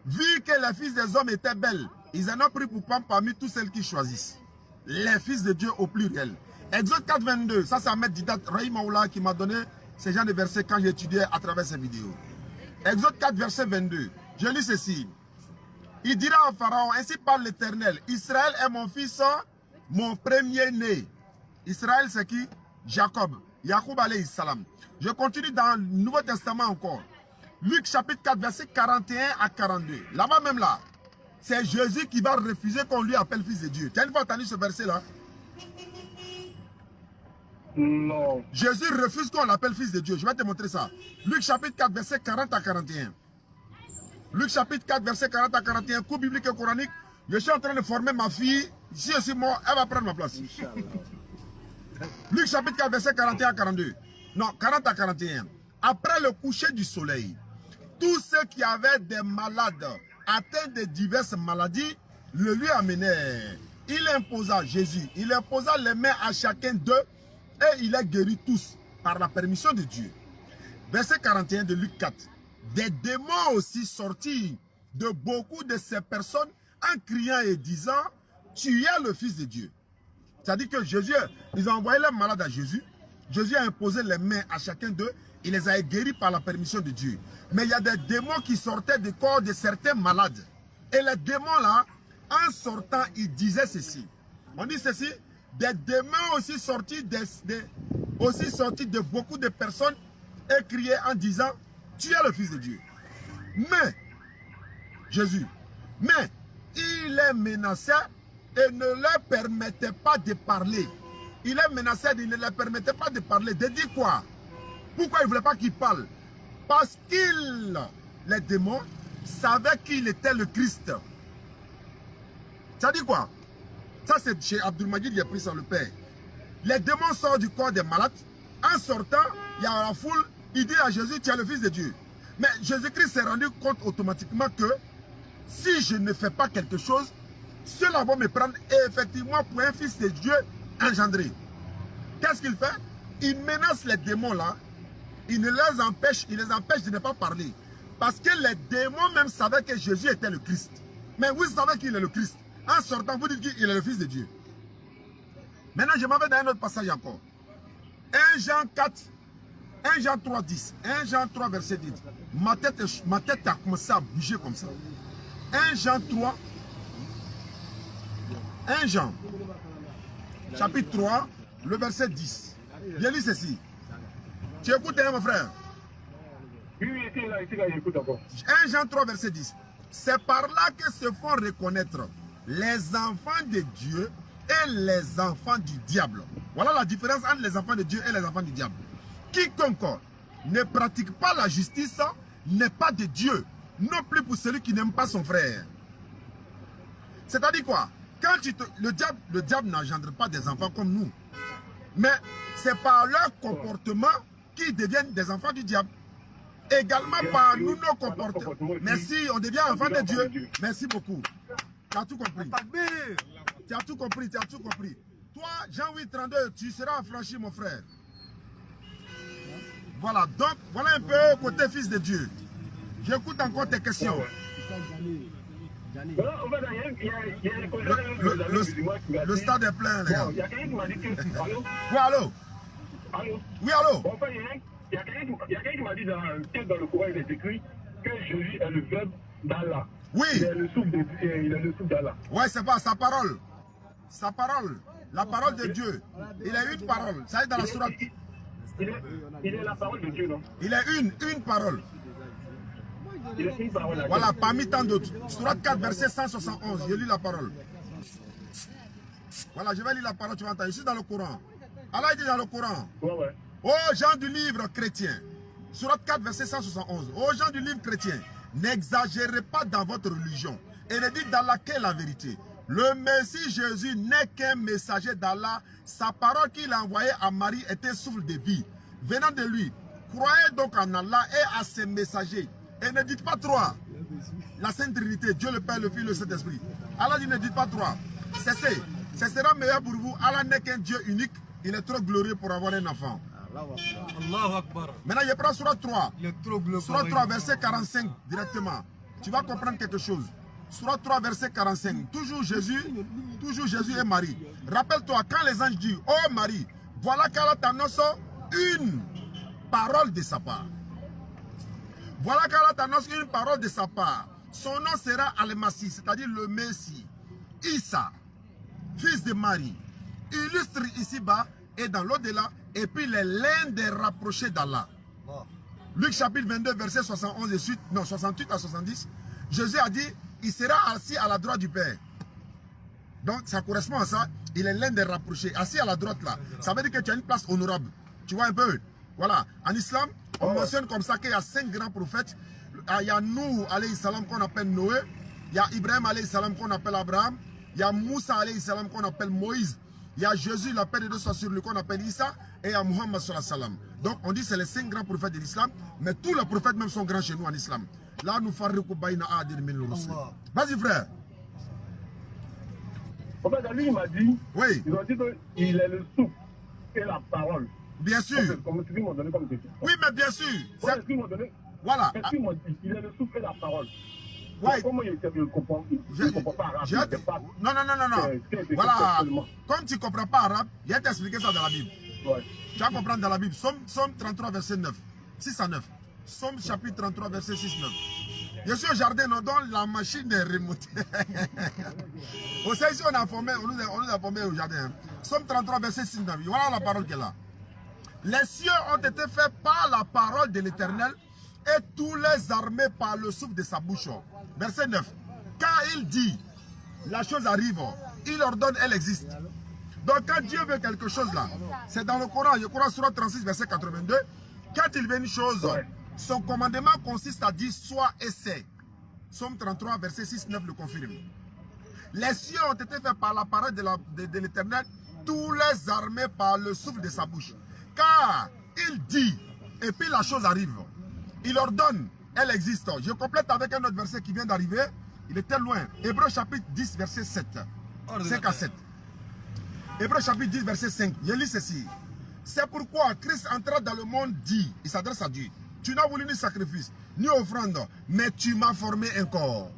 vu que les fils des hommes étaient belles, ils en ont pris pour prendre parmi tous celles qu'ils choisissent. Les fils de Dieu au pluriel. Exode 4, 22. Ça, c'est Ahmed Didat Rahim Aoula qui m'a donné ces genre de versets quand j'ai étudié à travers ces vidéos. Exode 4, verset 22. Je lis ceci. Il dira à Pharaon, ainsi parle l'Éternel, Israël est mon fils, mon premier-né. Israël, c'est qui? Jacob. Yacoub alayhi salam. Je continue dans le Nouveau Testament encore. Luc chapitre 4, verset 41 à 42. Là-bas même là, c'est Jésus qui va refuser qu'on lui appelle fils de Dieu. Tu as une fois entendu ce verset-là? Non. Jésus refuse qu'on l'appelle fils de Dieu. Je vais te montrer ça. Luc chapitre 4, verset 40 à 41. Luc chapitre 4, verset 40 à 41. Cours biblique et coranique. Je suis en train de former ma fille. Si je suis mort, elle va prendre ma place. Luc chapitre 4, verset 41 à 42. Non, 40 à 41. Après le coucher du soleil, tous ceux qui avaient des malades atteints de diverses maladies le lui amenèrent. Il imposa, Jésus, il imposa les mains à chacun d'eux et il a guéri tous par la permission de Dieu. Verset 41 de Luc 4. Des démons aussi sortis de beaucoup de ces personnes en criant et disant, tu es le Fils de Dieu. C'est-à-dire que Jésus, ils ont envoyé les malades à Jésus. Jésus a imposé les mains à chacun d'eux. Il les a guéris par la permission de Dieu. Mais il y a des démons qui sortaient du corps de certains malades. Et les démons là, en sortant, ils disaient ceci. On dit ceci. Des démons aussi sortis de beaucoup de personnes et criaient en disant, tu es le Fils de Dieu. Mais, Jésus, il les menaçait et ne leur permettait pas de parler. Il les menaçait, il ne leur permettait pas de parler. De dire quoi? Pourquoi il ne voulait pas qu'ils parlent? Parce qu'ils, les démons, savaient qu'il était le Christ. Ça dit quoi? Ça c'est chez Abdul Majid, il a pris ça le Père. Les démons sortent du corps des malades. En sortant, il y a la foule, il dit à Jésus, tu es le Fils de Dieu. Mais Jésus-Christ s'est rendu compte automatiquement que si je ne fais pas quelque chose, ceux-là vont me prendre effectivement pour un Fils de Dieu engendré. Qu'est-ce qu'il fait? Il menace les démons là. Il les empêche de ne pas parler. Parce que les démons même savaient que Jésus était le Christ. Mais vous savez qu'il est le Christ. En sortant, vous dites qu'il est le Fils de Dieu. Maintenant, je m'en vais dans un autre passage encore. 1 Jean 4, 1 Jean 3, 10. 1 Jean 3, verset 10. Ma tête a commencé à bouger comme ça. 1 Jean 3. 1 Jean. Chapitre 3, le verset 10. Je lis ceci. Tu écoutes, hein, mon frère? Oui, ici, là, j'écoute encore. 1 Jean 3, verset 10. C'est par là que se font reconnaître les enfants de Dieu et les enfants du diable. Voilà la différence entre les enfants de Dieu et les enfants du diable. Quiconque ne pratique pas la justice n'est pas de Dieu, non plus pour celui qui n'aime pas son frère. C'est-à-dire quoi? Quand le diable n'engendre pas des enfants comme nous. Mais c'est par leur comportement qu'ils deviennent des enfants du diable. Également par nous, nos comportements. Merci, on devient enfant de Dieu. Merci beaucoup. Tu as tout compris. Tu as tout compris, tu as tout compris. Toi, Jean 8, 32, tu seras affranchi, mon frère. Voilà, donc, voilà un peu côté Fils de Dieu. J'écoute encore tes questions. Le stade est plein, les gars. Il y a quelqu'un qui m'a dit que... Allô? Oui, allô? Allô? Oui, allô? Enfin, il y a quelqu'un qui m'a dit dans le Coran, il est écrit que Jésus est le verbe d'Allah. Oui. Il est le souffle d'Allah. Ouais, c'est pas sa parole. Sa parole. La parole de Dieu. Il a une parole. Ça est dans la sourate. il est la parole de Dieu, non? Il est une parole. Il est une parole. Voilà, parmi tant d'autres. Surat 4, verset 171. Je lis la parole. Voilà, je vais lire la parole, tu vas entendre. Je suis dans le Coran. Allah dit dans le Coran. Ouais. Aux gens du livre chrétien. Surat 4, verset 171. Aux gens du livre chrétien, n'exagérez pas dans votre religion et ne dites dans laquelle la vérité. Le Messie Jésus n'est qu'un messager d'Allah. Sa parole qu'il a envoyée à Marie était un souffle de vie venant de lui. Croyez donc en Allah et à ses messagers. Et ne dites pas trois. La Sainte Trinité, Dieu le Père, le Fils, le Saint-Esprit. Allah dit ne dites pas trois. Cessez. Ce sera meilleur pour vous. Allah n'est qu'un Dieu unique. Il est trop glorieux pour avoir un enfant. Allahu Akbar. Maintenant, je prends Surat 3. Il est trop glorieux. Surat 3, verset 45 directement. Tu vas comprendre quelque chose. Surat 3, verset 45. Toujours Jésus et Marie. Rappelle-toi, quand les anges disent, oh Marie, voilà qu'Allah t'annonce une parole de sa part. Voilà qu'Allah t'annonce une parole de sa part. Son nom sera Al-Masih, c'est-à-dire le Messie. Issa, fils de Marie, illustre ici-bas et dans l'au-delà, et puis il est l'un des rapprochés d'Allah. Luc chapitre 22, verset 71 et suite, non, 68 à 70, Jésus a dit, il sera assis à la droite du Père. Donc ça correspond à ça, il est l'un des rapprochés, assis à la droite là. Ça veut dire que tu as une place honorable. Tu vois un peu? Voilà, en islam, on mentionne comme ça qu'il y a 5 grands prophètes. Il y a Nuh alayhi salam qu'on appelle Noé, il y a Ibrahim alayhi salam qu'on appelle Abraham, il y a Moussa alayhi salam qu'on appelle Moïse, il y a Jésus, la paix de Dieu soit sur lui, qu'on appelle Issa, et il y a Muhammad sallallahu alayhi wa sallam. Donc on dit que c'est les 5 grands prophètes de l'islam, mais tous les prophètes même sont grands chez nous en islam. Là nous farriqu bayna adil min al-rusul. Vas-y frère. En fait, lui il m'a dit, oui. Ils ont dit qu'il est le souffle et la parole. Bien sûr. Comme tu m'as donné comme question. Oui, mais bien sûr. Voilà. Est-ce qu'il m'a dit qu'il est le souffle et la parole? Ouais. Comment il comprend? Je ne comprends pas arabe. Non. Voilà. Comme tu ne comprends pas arabe, je vais t'expliquer ça dans la Bible. Ouais. Tu vas comprendre dans la Bible. Somme 33, verset 9. 6 à 9. Somme chapitre 33, verset 6 9. Je suis au jardin, on donne la machine de remonter. Au sein, ici, on nous a formé au jardin. Somme 33, verset 6 9. Voilà la parole qu'elle a. Les cieux ont été faits par la parole de l'Éternel et tous les armées par le souffle de sa bouche. Verset 9. Quand il dit, la chose arrive, il ordonne, elle existe. Donc quand Dieu veut quelque chose là, c'est dans le Coran, je crois sur 36, verset 82, quand il veut une chose, son commandement consiste à dire soit et c'est. Somme 33, verset 6, 9 le confirme. Les cieux ont été faits par la parole de l'Éternel, tous les armées par le souffle de sa bouche. Car il dit, et puis la chose arrive. Il ordonne, elle existe. Je complète avec un autre verset qui vient d'arriver. Il était loin. Hébreux chapitre 10, verset 7. 5 à 7. Hébreux chapitre 10, verset 5. Je lis ceci. C'est pourquoi Christ entra dans le monde dit, il s'adresse à Dieu. Tu n'as voulu ni sacrifice, ni offrande, mais tu m'as formé un corps.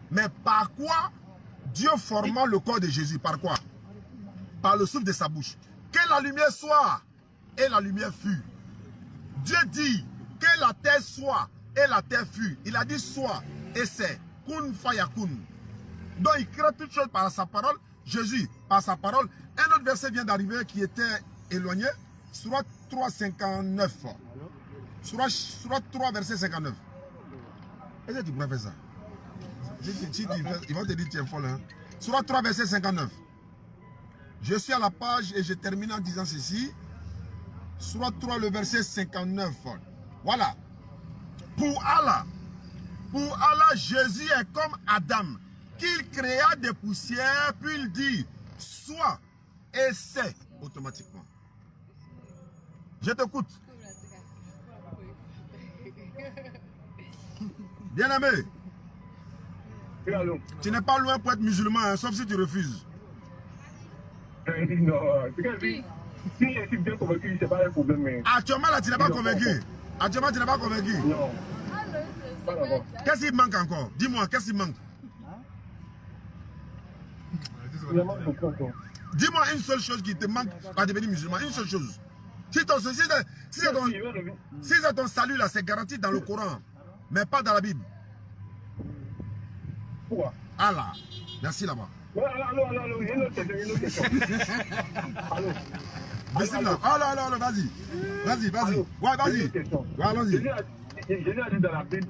Mais par quoi Dieu formant le corps de Jésus? Par quoi? Par le souffle de sa bouche. Que la lumière soit, et la lumière fut. Dieu dit que la terre soit, et la terre fut. Il a dit soit, et c'est. Kun fayakun. Donc il crée toutes choses par sa parole. Jésus, par sa parole. Un autre verset vient d'arriver qui était éloigné. Surat 3, 59. Surat 3, verset 59. Est-ce que tu pourrais faire ça? Ils vont te dire que tu es folle. Hein? Surat 3, verset 59. Je suis à la page et je termine en disant ceci. Surat 3, le verset 59. Voilà. Pour Allah, Jésus est comme Adam, qu'il créa des poussières, puis il dit, soit, et c'est automatiquement. Je t'écoute. Bien-aimé, tu n'es pas loin pour être musulman, hein, sauf si tu refuses. Non, c'est que si je suis bien convaincu, c'est pas un problème. Mais... Actuellement, là, tu n'es pas convaincu. Actuellement, tu n'es pas convaincu. Non. Qu'est-ce qui manque encore? Dis-moi, qu'est-ce qui manque? Dis-moi une seule chose qui te manque à devenir musulman. Une seule chose. Si c'est ton salut là, c'est garanti dans le Coran, mais pas dans la Bible. Pourquoi? Allah. Merci là-bas. Allô, une autre question. Allô. Bismillah. Alors, vas-y. Vas-y. Ouais, vas-y. Ouais, allons-y. Jésus a dit dans la Bible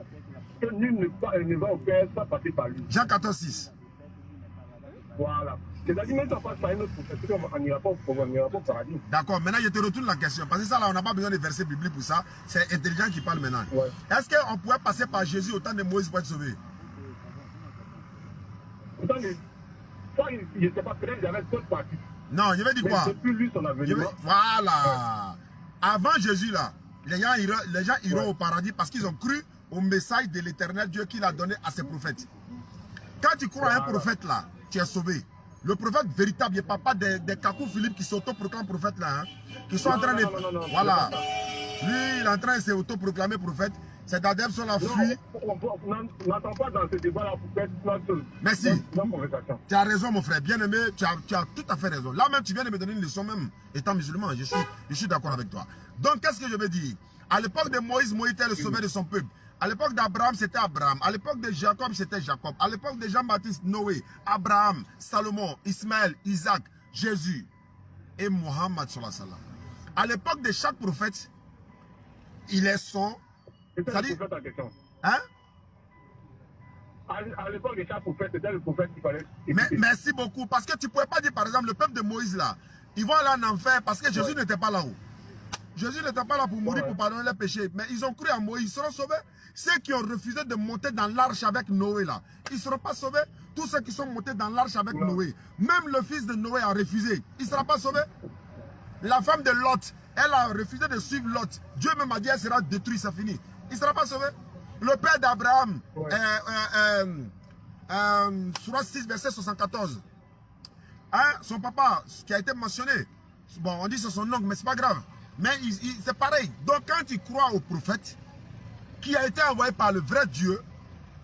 que nul ne va au Père sans passer par lui. Jean 14,6. Voilà. C'est-à-dire, même si on passe par une autre profession, on n'ira pas au paradis. D'accord, maintenant je te retourne la question. Parce que ça, là, on n'a pas besoin de versets bibliques pour ça. C'est intelligent qui parle maintenant. Ouais. Est-ce qu'on pourrait passer par Jésus au temps de Moïse pour être sauvé? Autant que ça, je ne sais pas, peut-être qu'il y avait d'autres parties. Non, je vais dire quoi? C'est plus lui son avenir. Voilà. Avant Jésus, là, les gens iront au paradis parce qu'ils ont cru au message de l'éternel Dieu qu'il a donné à ses prophètes. Quand tu crois à un prophète, là, tu es sauvé. Le prophète véritable, il n'y a pas des cacous Philippe qui s'autoproclament prophète là, hein, qui sont en train de... Non, voilà. Lui, il est en train de s'autoproclamer prophète. Ces adeptes sont là, fuis. On n'entend pas dans ce débat-là pour faire notre... Merci. conversation. Tu as raison, mon frère. Bien aimé, tu as tout à fait raison. Là même, tu viens de me donner une leçon même, étant musulman. Je suis d'accord avec toi. Donc, qu'est-ce que je veux dire? À l'époque de Moïse, Moïse était le sauveur de son peuple. À l'époque d'Abraham, c'était Abraham. À l'époque de Jacob, c'était Jacob. À l'époque de Jean-Baptiste, Noé, Abraham, Salomon, Ismaël, Isaac, Jésus et Mohammed. À l'époque de chaque prophète, il est son... C'est-à-dire... Hein? À l'époque de chaque prophète, c'était le prophète qui fallait... Merci beaucoup. Parce que tu ne pouvais pas dire, par exemple, le peuple de Moïse, là, ils vont aller en enfer parce que Jésus n'était pas là-haut. Jésus n'était pas là pour mourir, pour pardonner les péchés. Mais ils ont cru à Moïse, ils seront sauvés. Ceux qui ont refusé de monter dans l'arche avec Noé, là, ils ne seront pas sauvés. Tous ceux qui sont montés dans l'arche avec Noé, même le fils de Noé a refusé. Il ne sera pas sauvé. La femme de Lot, elle a refusé de suivre Lot. Dieu même a dit, elle sera détruite, c'est fini. Il ne sera pas sauvé. Le père d'Abraham, Surah 6, verset 74. Hein, son papa, qui a été mentionné, bon, on dit c'est son oncle, mais c'est pas grave. Mais c'est pareil. Donc quand tu crois au prophète, qui a été envoyé par le vrai Dieu,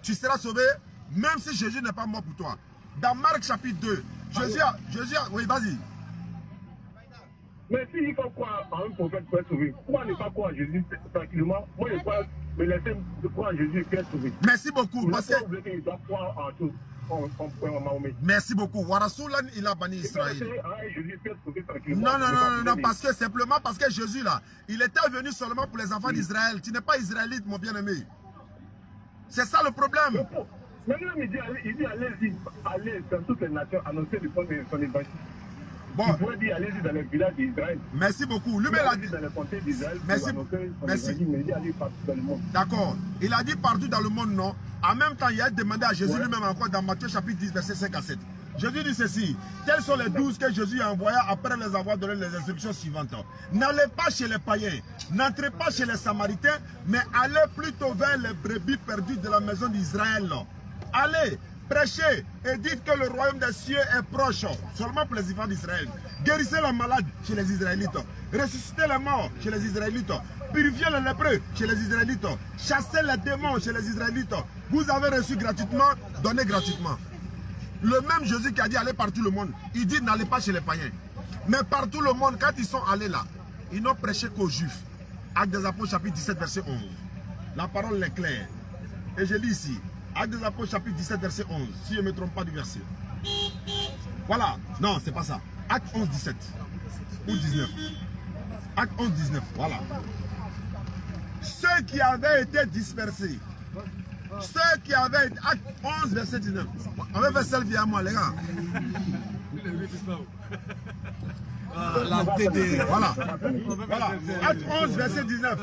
tu seras sauvé, même si Jésus n'est pas mort pour toi. Dans Marc chapitre 2, Jésus a... Oui, vas-y. Mais s'il faut croire à un prophète pour être sauvé, pourquoi ne pas croire à Jésus tranquillement? Moi, je crois, me laisser croire à Jésus et être sauvé. Merci beaucoup. Parce que... Il doit croire en tout. Merci beaucoup. Warasoulan, il a banni Israël. Non, parce que simplement parce que Jésus là, il était venu seulement pour les enfants d'Israël. Tu n'es pas israélite, mon bien-aimé. C'est ça le problème. Maintenant, il dit allez dans toutes les nations, annoncer le son évangile. Bon. Il pourrait dire allez-y dans les villages d'Israël. Merci beaucoup. Lui, il a dit dans les comtés d'Israël. Merci. Mais il dit allez partout dans le monde. D'accord. Il a dit partout dans le monde, non. En même temps, il a demandé à Jésus lui-même encore dans Matthieu chapitre 10, verset 5 à 7. Jésus dit ceci: tels sont les 12 que Jésus a envoyés après les avoir donné les instructions suivantes. N'allez pas chez les païens, n'entrez pas chez les Samaritains, mais allez plutôt vers les brebis perdues de la maison d'Israël. Allez, prêchez et dites que le royaume des cieux est proche, seulement pour les enfants d'Israël. Guérissez les malades chez les Israélites, ressuscitez les morts chez les Israélites, purifiez les lépreux chez les Israélites, chassez les démons chez les Israélites. Vous avez reçu gratuitement, donnez gratuitement. Le même Jésus qui a dit allez partout le monde, il dit n'allez pas chez les païens. Mais partout le monde, quand ils sont allés là, ils n'ont prêché qu'aux Juifs. Actes des Apôtres chapitre 17 verset 11. La parole est claire. Et je lis ici. Actes des Apôtres chapitre 17 verset 11. Si je ne me trompe pas du verset. Voilà. Non, c'est pas ça. Acte 11 17. Ou 19. Acte 11 19. Voilà. Ceux qui avaient été dispersés. Ceux qui avaient été... Acte 11 verset 19. On va faire selfie à moi les gars. La TD. Voilà. Voilà. Acte 11 verset 19.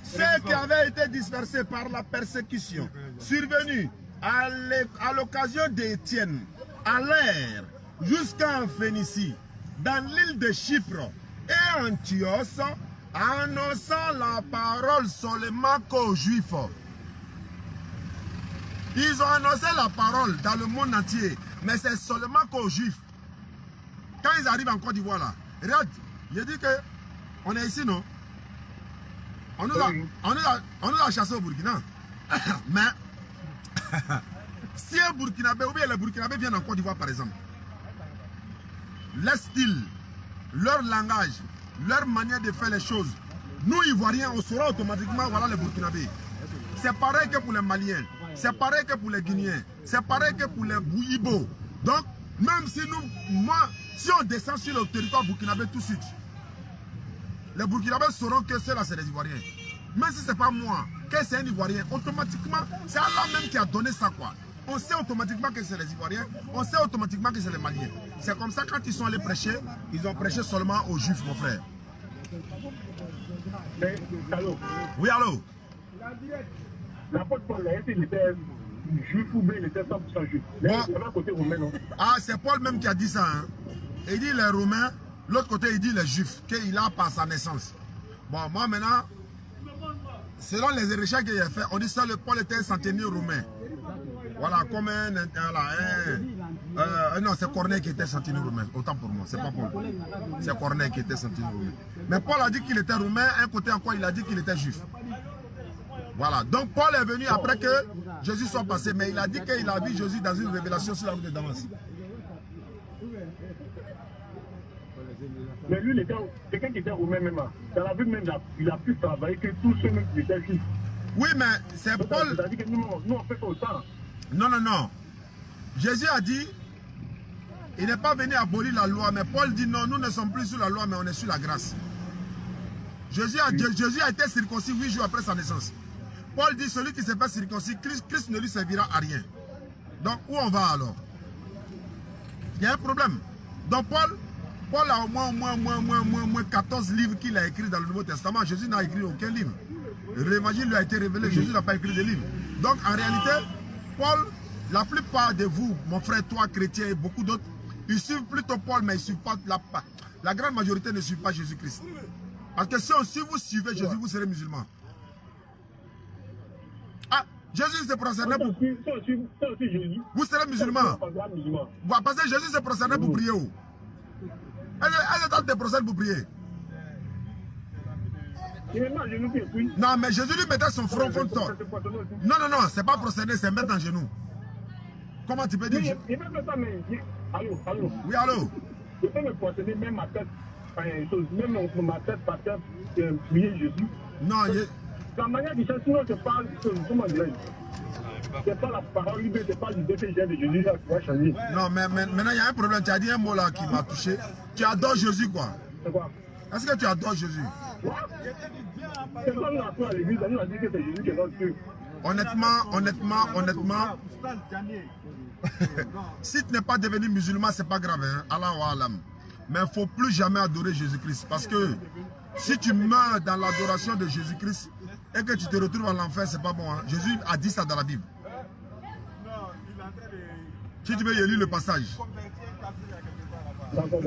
Ceux qui avaient été dispersés par la persécution survenue à l'occasion d'Étienne allèrent jusqu'en Phénicie, dans l'île de Chypre et Antioche, annonçant la parole seulement qu'aux Juifs. Ils ont annoncé la parole dans le monde entier, mais c'est seulement qu'aux Juifs. Quand ils arrivent en Côte d'Ivoire là, regarde, je dis que on est ici, non? On nous a chassé au Burkina. Mais si un Burkinabé ou bien les Burkinabés viennent en Côte d'Ivoire par exemple, leur style, leur langage, leur manière de faire les choses, nous Ivoiriens, on saura automatiquement voilà les Burkinabés. C'est pareil que pour les Maliens, c'est pareil que pour les Guinéens, c'est pareil que pour les Bouyibo. Donc, même si nous, moi, si on descend sur le territoire burkinabé tout de suite, les Burkinabés sauront que ceux-là, c'est des Ivoiriens. Même si ce n'est pas moi, que c'est un Ivoirien, automatiquement, c'est Allah même qui a donné ça, quoi. On sait automatiquement que c'est les Ivoiriens, on sait automatiquement que c'est les Maliens. C'est comme ça, quand ils sont allés prêcher, ils ont prêché seulement aux Juifs, mon frère. Mais, allô? Oui, allô? L'apôtre Paul, il était juif ou bien il était 100% juif. Mais Bon. c'est pas côté romain, non? Ah, c'est Paul même qui a dit ça. Hein. Il dit les Romains, l'autre côté, il dit les Juifs, qu'il a par sa naissance. Bon, moi maintenant, selon les recherches qu'il a fait, on dit ça, le Paul était un centenier romain. Voilà, comme non, c'est Corneille qui était centenier romain. Autant pour moi, c'est pas Paul. C'est Corneille qui était centenier romain. Mais Paul a dit qu'il était romain, un côté encore, il a dit qu'il était juif. Voilà, donc Paul est venu après que Jésus soit passé, mais il a dit qu'il a vu Jésus dans une révélation sur la route de Damas. Mais lui, il était quelqu'un qui était romain même. Dans la vie même, il a pu travailler que tous ceux même qui étaient juifs. Oui, mais c'est Paul. C'est-à-dire que nous, on fait ça autant. Non, non, non. Jésus a dit, il n'est pas venu abolir la loi, mais Paul dit non, nous ne sommes plus sur la loi, mais on est sur la grâce. Jésus a été circoncis 8 jours après sa naissance. Paul dit, celui qui s'est fait circoncis, Christ ne lui servira à rien. Donc, où on va alors? Il y a un problème. Donc, Paul a au moins 14 livres qu'il a écrits dans le Nouveau Testament. Jésus n'a écrit aucun livre. L'évangile lui a été révélé, Jésus n'a pas écrit de livre. Donc, en réalité, Paul, la plupart de vous, mon frère, toi, chrétien et beaucoup d'autres, ils suivent plutôt Paul, mais ils ne suivent pas la grande majorité ne suit pas Jésus-Christ. Parce que si vous suivez Jésus, vous serez musulman. Ah, Jésus s'est prosterné pour... Vous serez musulman. Parce que Jésus s'est prosterné pour prier. Est-ce que tu te prosternes pour prier? Non, mais Jésus lui mettait son front contre toi. Non, non, non, c'est pas prosterner, c'est mettre en genou. Comment tu peux dire? Allô, allô. Oui, allô. Je peux me prosterner même ma tête, même ma tête par terre, prier Jésus. Non, la manière de sinon je parle, comment dire, c'est pas la parole libre, c'est pas l'idée que j'ai de Jésus là qui va changer. Non, mais maintenant il y a un problème, tu as dit un mot là qui m'a touché. Tu adores Jésus quoi? C'est quoi? Est-ce que tu adores Jésus? C'est pas nous appelons à l'église, nous a dit que c'est Jésus qui est notre Dieu. Honnêtement, si tu n'es pas devenu musulman, c'est pas grave, hein? Allah wa alam. Mais il ne faut plus jamais adorer Jésus-Christ. Parce que si tu meurs dans l'adoration de Jésus-Christ et que tu te retrouves à l'enfer, c'est pas bon. Hein? Jésus a dit ça dans la Bible. Si tu veux, lire le passage. D'accord.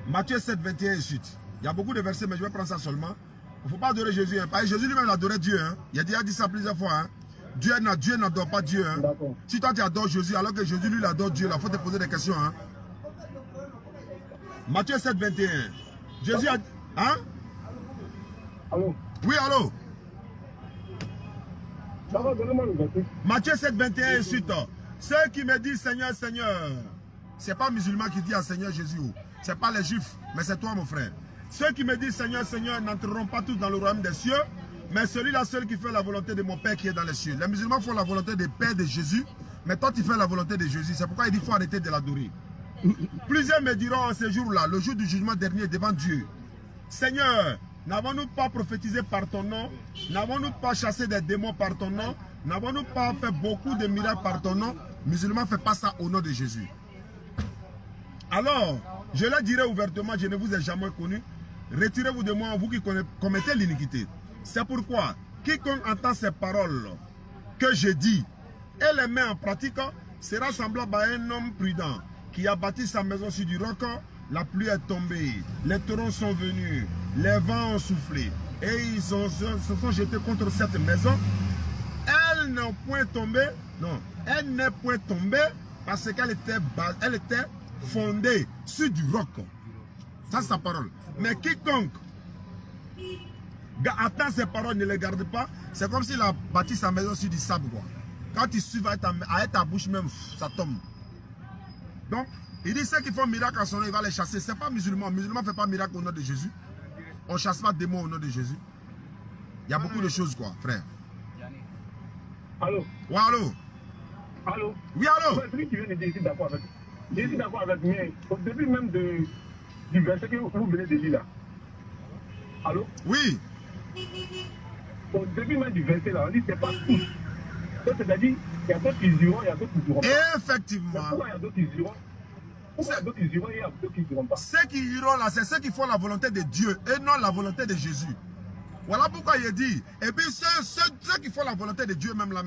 Matthieu 7, 21 et suite. Il y a beaucoup de versets, mais je vais prendre ça seulement. Il ne faut pas adorer Jésus. Hein? Parce que Jésus lui-même adorait Dieu. Hein? Il a déjà dit ça plusieurs fois. Hein? Dieu n'adore pas Dieu. Hein? Si toi tu adores Jésus, alors que Jésus lui adore Dieu, il faut te poser des questions. Hein? Matthieu 7, 21. Jésus a... Hein? Allô? Oui, allô? Matthieu 7, 21 et suite. Ceux qui me disent Seigneur, Seigneur, ce n'est pas musulman qui dit à Seigneur Jésus. Ce n'est pas les juifs, mais c'est toi mon frère. Ceux qui me disent Seigneur, Seigneur n'entreront pas tous dans le royaume des cieux, mais celui-là seul qui fait la volonté de mon Père qui est dans les cieux. Les musulmans font la volonté du Père de Jésus, mais toi tu fais la volonté de Jésus. C'est pourquoi il dit qu'il faut arrêter de l'adorer. Plusieurs me diront en ce jour-là, le jour du jugement dernier devant Dieu, Seigneur, n'avons-nous pas prophétisé par ton nom? N'avons-nous pas chassé des démons par ton nom? N'avons-nous pas fait beaucoup de miracles par ton nom? Musulmans ne font pas ça au nom de Jésus. Alors, je leur dirai ouvertement, je ne vous ai jamais connu. Retirez-vous de moi, vous qui commettez l'iniquité. C'est pourquoi, quiconque entend ces paroles que je dis et les met en pratique, sera semblable à un homme prudent qui a bâti sa maison sur du roc. La pluie est tombée, les torrents sont venus, les vents ont soufflé et ils se sont jetés contre cette maison. Elle n'est point tombée, non, elle n'est point tombée parce qu'elle était fondée sur du roc. Ça c'est sa parole. Mais quiconque attend ces paroles, ne les garde pas, c'est comme s'il a bâti sa maison sur du sable. Quoi. Quand il suit à ta bouche même, ça tombe. Donc, il dit ceux qui font miracle à son nom, il va les chasser. Ce n'est pas musulman. Musulman ne fait pas miracle au nom de Jésus. On ne chasse pas des démons au nom de Jésus. Il y a beaucoup de choses, quoi, frère. Allô? Oui, allô? Allô? Oui, allô? Celui qui vient de dire, je suis d'accord avec. Je suis d'accord avec moi. Au début même du verset que vous venez de dire là. Allô? Oui. Au début même du verset là, on dit c'est pas tous. C'est-à-dire, il y a d'autres qui iront, il y a d'autres qui iront pas. Effectivement. Pourquoi il y a d'autres qui iront? Pourquoi il y a d'autres qui iront et il y a d'autres qui iront pas? Ceux qui iront là, c'est ceux qui font la volonté de Dieu et non la volonté de Jésus. Voilà pourquoi il dit. Et puis ceux qui font la volonté de Dieu, même là.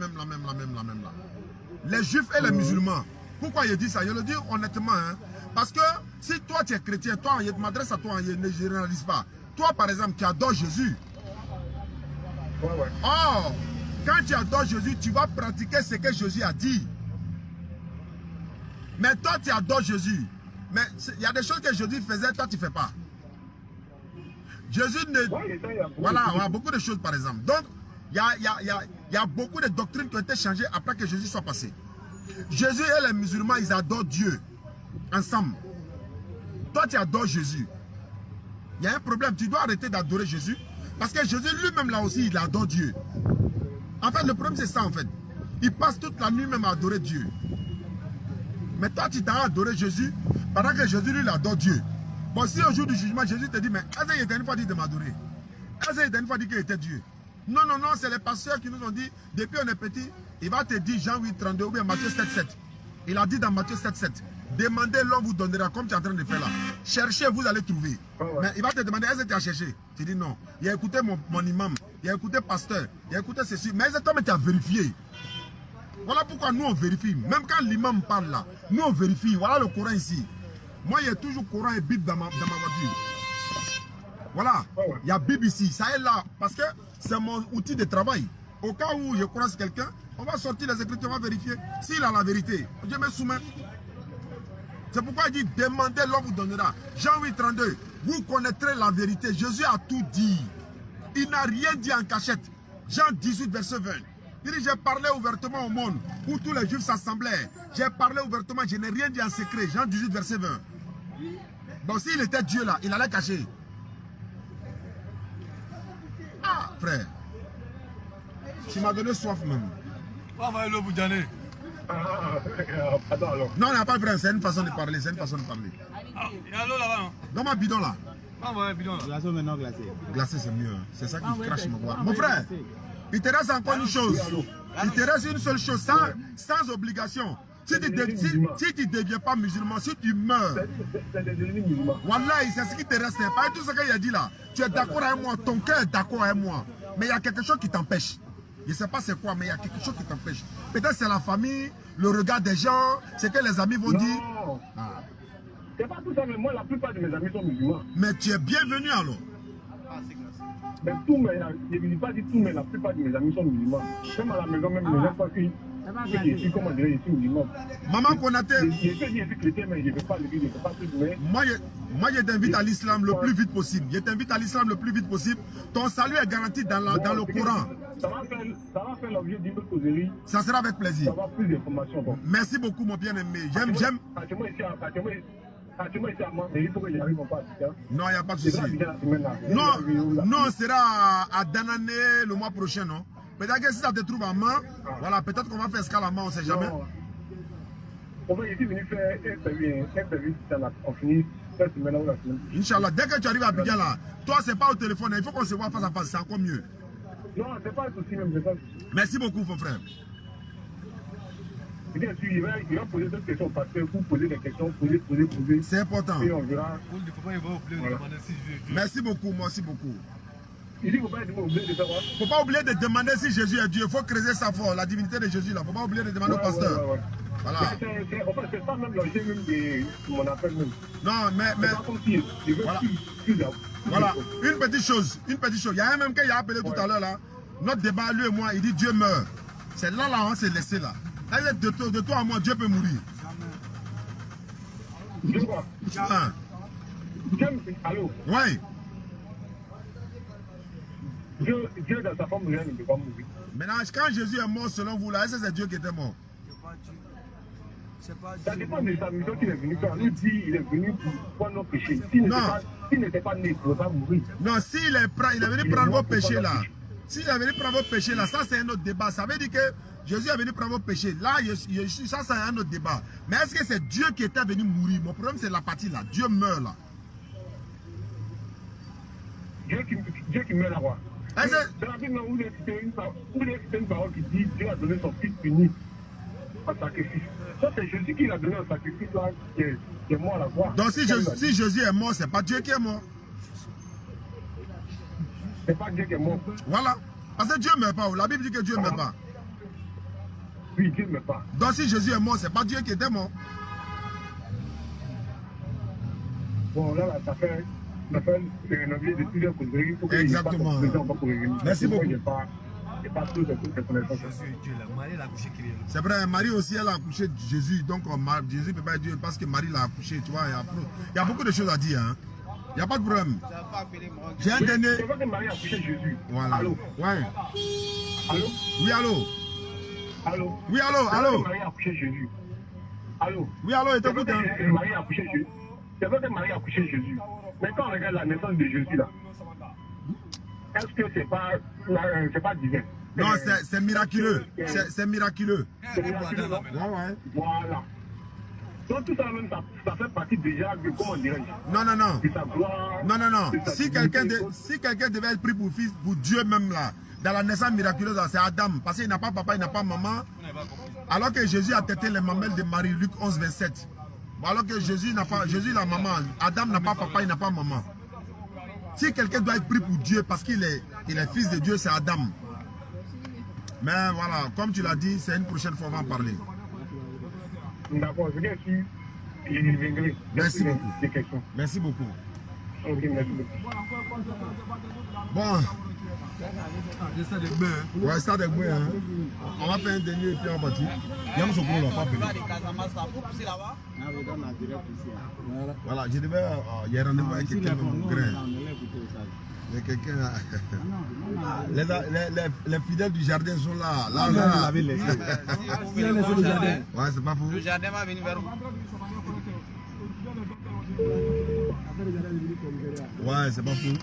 Les juifs et les musulmans. Pourquoi il dit ça? Je le dis honnêtement. Hein, parce que si toi tu es chrétien, toi, je m'adresse à toi, je ne généralise pas. Toi par exemple, qui adores Jésus. Ouais. Or, quand tu adores Jésus, tu vas pratiquer ce que Jésus a dit. Mais toi, tu adores Jésus. Mais il y a des choses que Jésus faisait, toi, tu ne fais pas. Jésus ne... Voilà, on a beaucoup de choses, par exemple. Donc, il y a beaucoup de doctrines qui ont été changées après que Jésus soit passé. Jésus et les musulmans, ils adorent Dieu ensemble. Toi, tu adores Jésus. Il y a un problème. Tu dois arrêter d'adorer Jésus. Parce que Jésus lui-même, là aussi, il adore Dieu. En fait, le problème, c'est ça, en fait. Il passe toute la nuit même à adorer Dieu. Mais toi, tu t'as adoré Jésus pendant que Jésus, lui, il adore Dieu. Bon, si au jour du jugement, Jésus te dit, mais est-ce qu'il était une fois dit de m'adorer? Est-ce qu'il était une fois dit qu'il était Dieu? Non, c'est les pasteurs qui nous ont dit, depuis on est petit, il va te dire Jean 8, 32 ou bien Matthieu 7, 7. Il a dit dans Matthieu 7, 7, demandez, l'homme vous donnera, comme tu es en train de faire là. Cherchez, vous allez trouver. Mais il va te demander, est-ce que tu as cherché? Tu dis non. Il a écouté mon imam, il a écouté pasteur, il a écouté ceci. Mais est-ce que toi, tu as vérifié? Voilà pourquoi nous on vérifie. Même quand l'imam parle là, nous on vérifie. Voilà le Coran ici. Moi, il y a toujours Coran et Bible dans ma voiture. Voilà. Il y a Bible ici. Ça est là. Parce que c'est mon outil de travail. Au cas où je croise quelqu'un, on va sortir les écritures, on va vérifier. S'il a la vérité, je me soumets. C'est pourquoi il dit, demandez, l'homme vous donnera. Jean 8, 32. Vous connaîtrez la vérité. Jésus a tout dit. Il n'a rien dit en cachette. Jean 18, verset 20. Il dit, j'ai parlé ouvertement au monde où tous les juifs s'assemblaient. J'ai parlé ouvertement, je n'ai rien dit en secret. Jean 18, verset 20. Donc s'il était Dieu là, il allait cacher. Ah, frère. Tu m'as donné soif même. On va aller au Boudjané. Attends alors. Non, on n'a pas de problème, c'est une façon de parler. C'est une façon de parler. Ah, il y a l'eau là-bas. Dans ma bidon là. Ah ouais, bidon là. Glaçons maintenant glacé. Glacé c'est mieux. C'est ça qui crache mon bois. Mon frère, il te reste encore une chose. Il te reste une seule chose, sans obligation. Si tu ne deviens pas musulman, si tu meurs, Wallahi, c'est ce qui te reste. Pas tout ce qu'il a dit là. Tu es d'accord avec moi, ton cœur est d'accord avec moi. Mais il y a quelque chose qui t'empêche. Je ne sais pas c'est quoi, mais il y a quelque chose qui t'empêche. Peut-être c'est la famille, le regard des gens, ce que les amis vont dire. Ah. C'est pas tout ça, mais moi, la plupart de mes amis sont musulmans. Mais tu es bienvenu alors. Mais tout, mais je ne dis pas dit tout, mais la plupart de mes amis sont musulmans. Même à la maison, même les gens pas que je suis, comment dire, je suis musulman. Maman Konaté. Je sais que je suis chrétien, mais je ne veux pas le dire, je ne veux pas tout, mais... Moi, je t'invite à l'islam le plus vite possible. Je t'invite à l'islam le plus vite possible. Ton salut est garanti dans le Coran. Ça va faire l'objet d'une autre causerie. Ça sera avec plaisir. Ça va avoir plus d'informations. Bon. Merci beaucoup, mon bien-aimé. J'aime. Non, il n'y a pas de souci. Non, on sera à Danané le mois prochain, non? Peut-être que si ça te trouve à main, voilà, peut-être qu'on va faire escale à main, on ne sait jamais. On va ici venir faire un service, on finit cette semaine ou la semaine. Inch'Allah, dès que tu arrives à Abidjan là, toi c'est pas au téléphone, il faut qu'on se voit face à face, c'est encore mieux. Non, c'est pas un souci même, c'est pas un souci. Merci beaucoup, mon frère. Bien sûr, il va poser d'autres questions parce que vous posez des questions, poser. C'est important. Et on verra. Voilà. Merci beaucoup, merci beaucoup. Il dit, il ne faut pas oublier de savoir. Il ne faut pas oublier de demander si Jésus est Dieu. Il faut creuser sa foi, la divinité de Jésus là. Il ne faut pas oublier de demander au pasteur. Voilà. C'est pas même l'objet même de mon appel même. Non, mais voilà. Une petite chose. Il y a un même qui a appelé tout à l'heure là. Notre débat, lui et moi, il dit Dieu meurt. C'est là, on s'est laissé là. De toi à moi, Dieu peut mourir. Dieu quoi? Allô? Oui. Dieu dans sa forme réelle ne peut pas mourir. Maintenant, quand Jésus est mort selon vous là, est-ce que c'est Dieu qui était mort? Ça dépend de sa mission qu'il est venu faire. Nous dit il est venu pour nos péchés. S'il n'était pas né, il ne pouvait pas mourir. Non, s'il est venu prendre vos péchés là. S'il est venu prendre vos péchés là, ça c'est un autre débat. Ça veut dire que Jésus est venu prendre vos péchés. Là, ça c'est un autre débat. Mais est-ce que c'est Dieu qui était venu mourir? Mon problème c'est la partie là. Dieu meurt là. Dieu qui met la roi. Dans la Bible, où il y a une parole qui dit Dieu a donné son fils unique en sacrifice. Ça, c'est Jésus qui l'a donné en sacrifice là, qui est mort à la croix. Donc si Jésus est mort, c'est pas Dieu qui est mort. C'est pas Dieu qui est mort. Voilà. Parce que Dieu ne meurt pas. La Bible dit que Dieu ne meurt pas. Oui, Dieu ne meurt pas. Donc si Jésus est mort, c'est pas Dieu qui était mort. Bon, là, ça fait un avis de plusieurs causeries. Exactement. Merci beaucoup. C'est vrai, Marie aussi, elle a accouché de Jésus. Donc Jésus ne peut pas être Dieu parce que Marie l'a accouché. Tu vois, il y a beaucoup de choses à dire. Hein. Il n'y a pas de problème. J'ai un dernier. C'est vrai que Marie a accouché Jésus. Voilà. Allô? Ouais. Allô? Oui, allô? Allô? Oui, allô? Allô? Marie a accouché Jésus. Allô? Oui, allô? Et t'écoutes, hein? Marie a accouché Jésus. C'est vrai que Marie a accouché Jésus. Mais quand on regarde la naissance de Jésus là, est-ce que c'est pas divin? Non, c'est miraculeux. C'est miraculeux. C'est miraculeux, non? Ouais. Voilà. Donc tout ça même, ça fait partie déjà de, comment dirais-je? Non. De sa gloire. Non. Si quelqu'un devait être pris pour fils, pour Dieu même là, dans la naissance miraculeuse, c'est Adam. Parce qu'il n'a pas papa, il n'a pas maman. Alors que Jésus a tété les mamelles de Marie, Luc 11, 27. Alors que Jésus n'a pas, Jésus la maman. Adam n'a pas papa, il n'a pas maman. Si quelqu'un doit être pris pour Dieu parce qu'il est fils de Dieu, c'est Adam. Mais voilà, comme tu l'as dit, c'est une prochaine fois, on va en parler. D'accord, je viens sûr. Et je viendrai. Merci beaucoup. Des questions. Merci beaucoup. Ok, merci beaucoup. Bon. Ça de bain. Ouais, ça de bain. Hein. On va faire un dernier et puis on va partir. Yam Sokro l'a pas appelé. Voilà, je devais. Il y a un rendez-vous avec quelqu'un de mon grain. Il y a quelqu'un. Les fidèles du jardin sont là. Là. Ouais, c'est pas fou. Le jardin va venir vers vous. Ouais, c'est pas fou.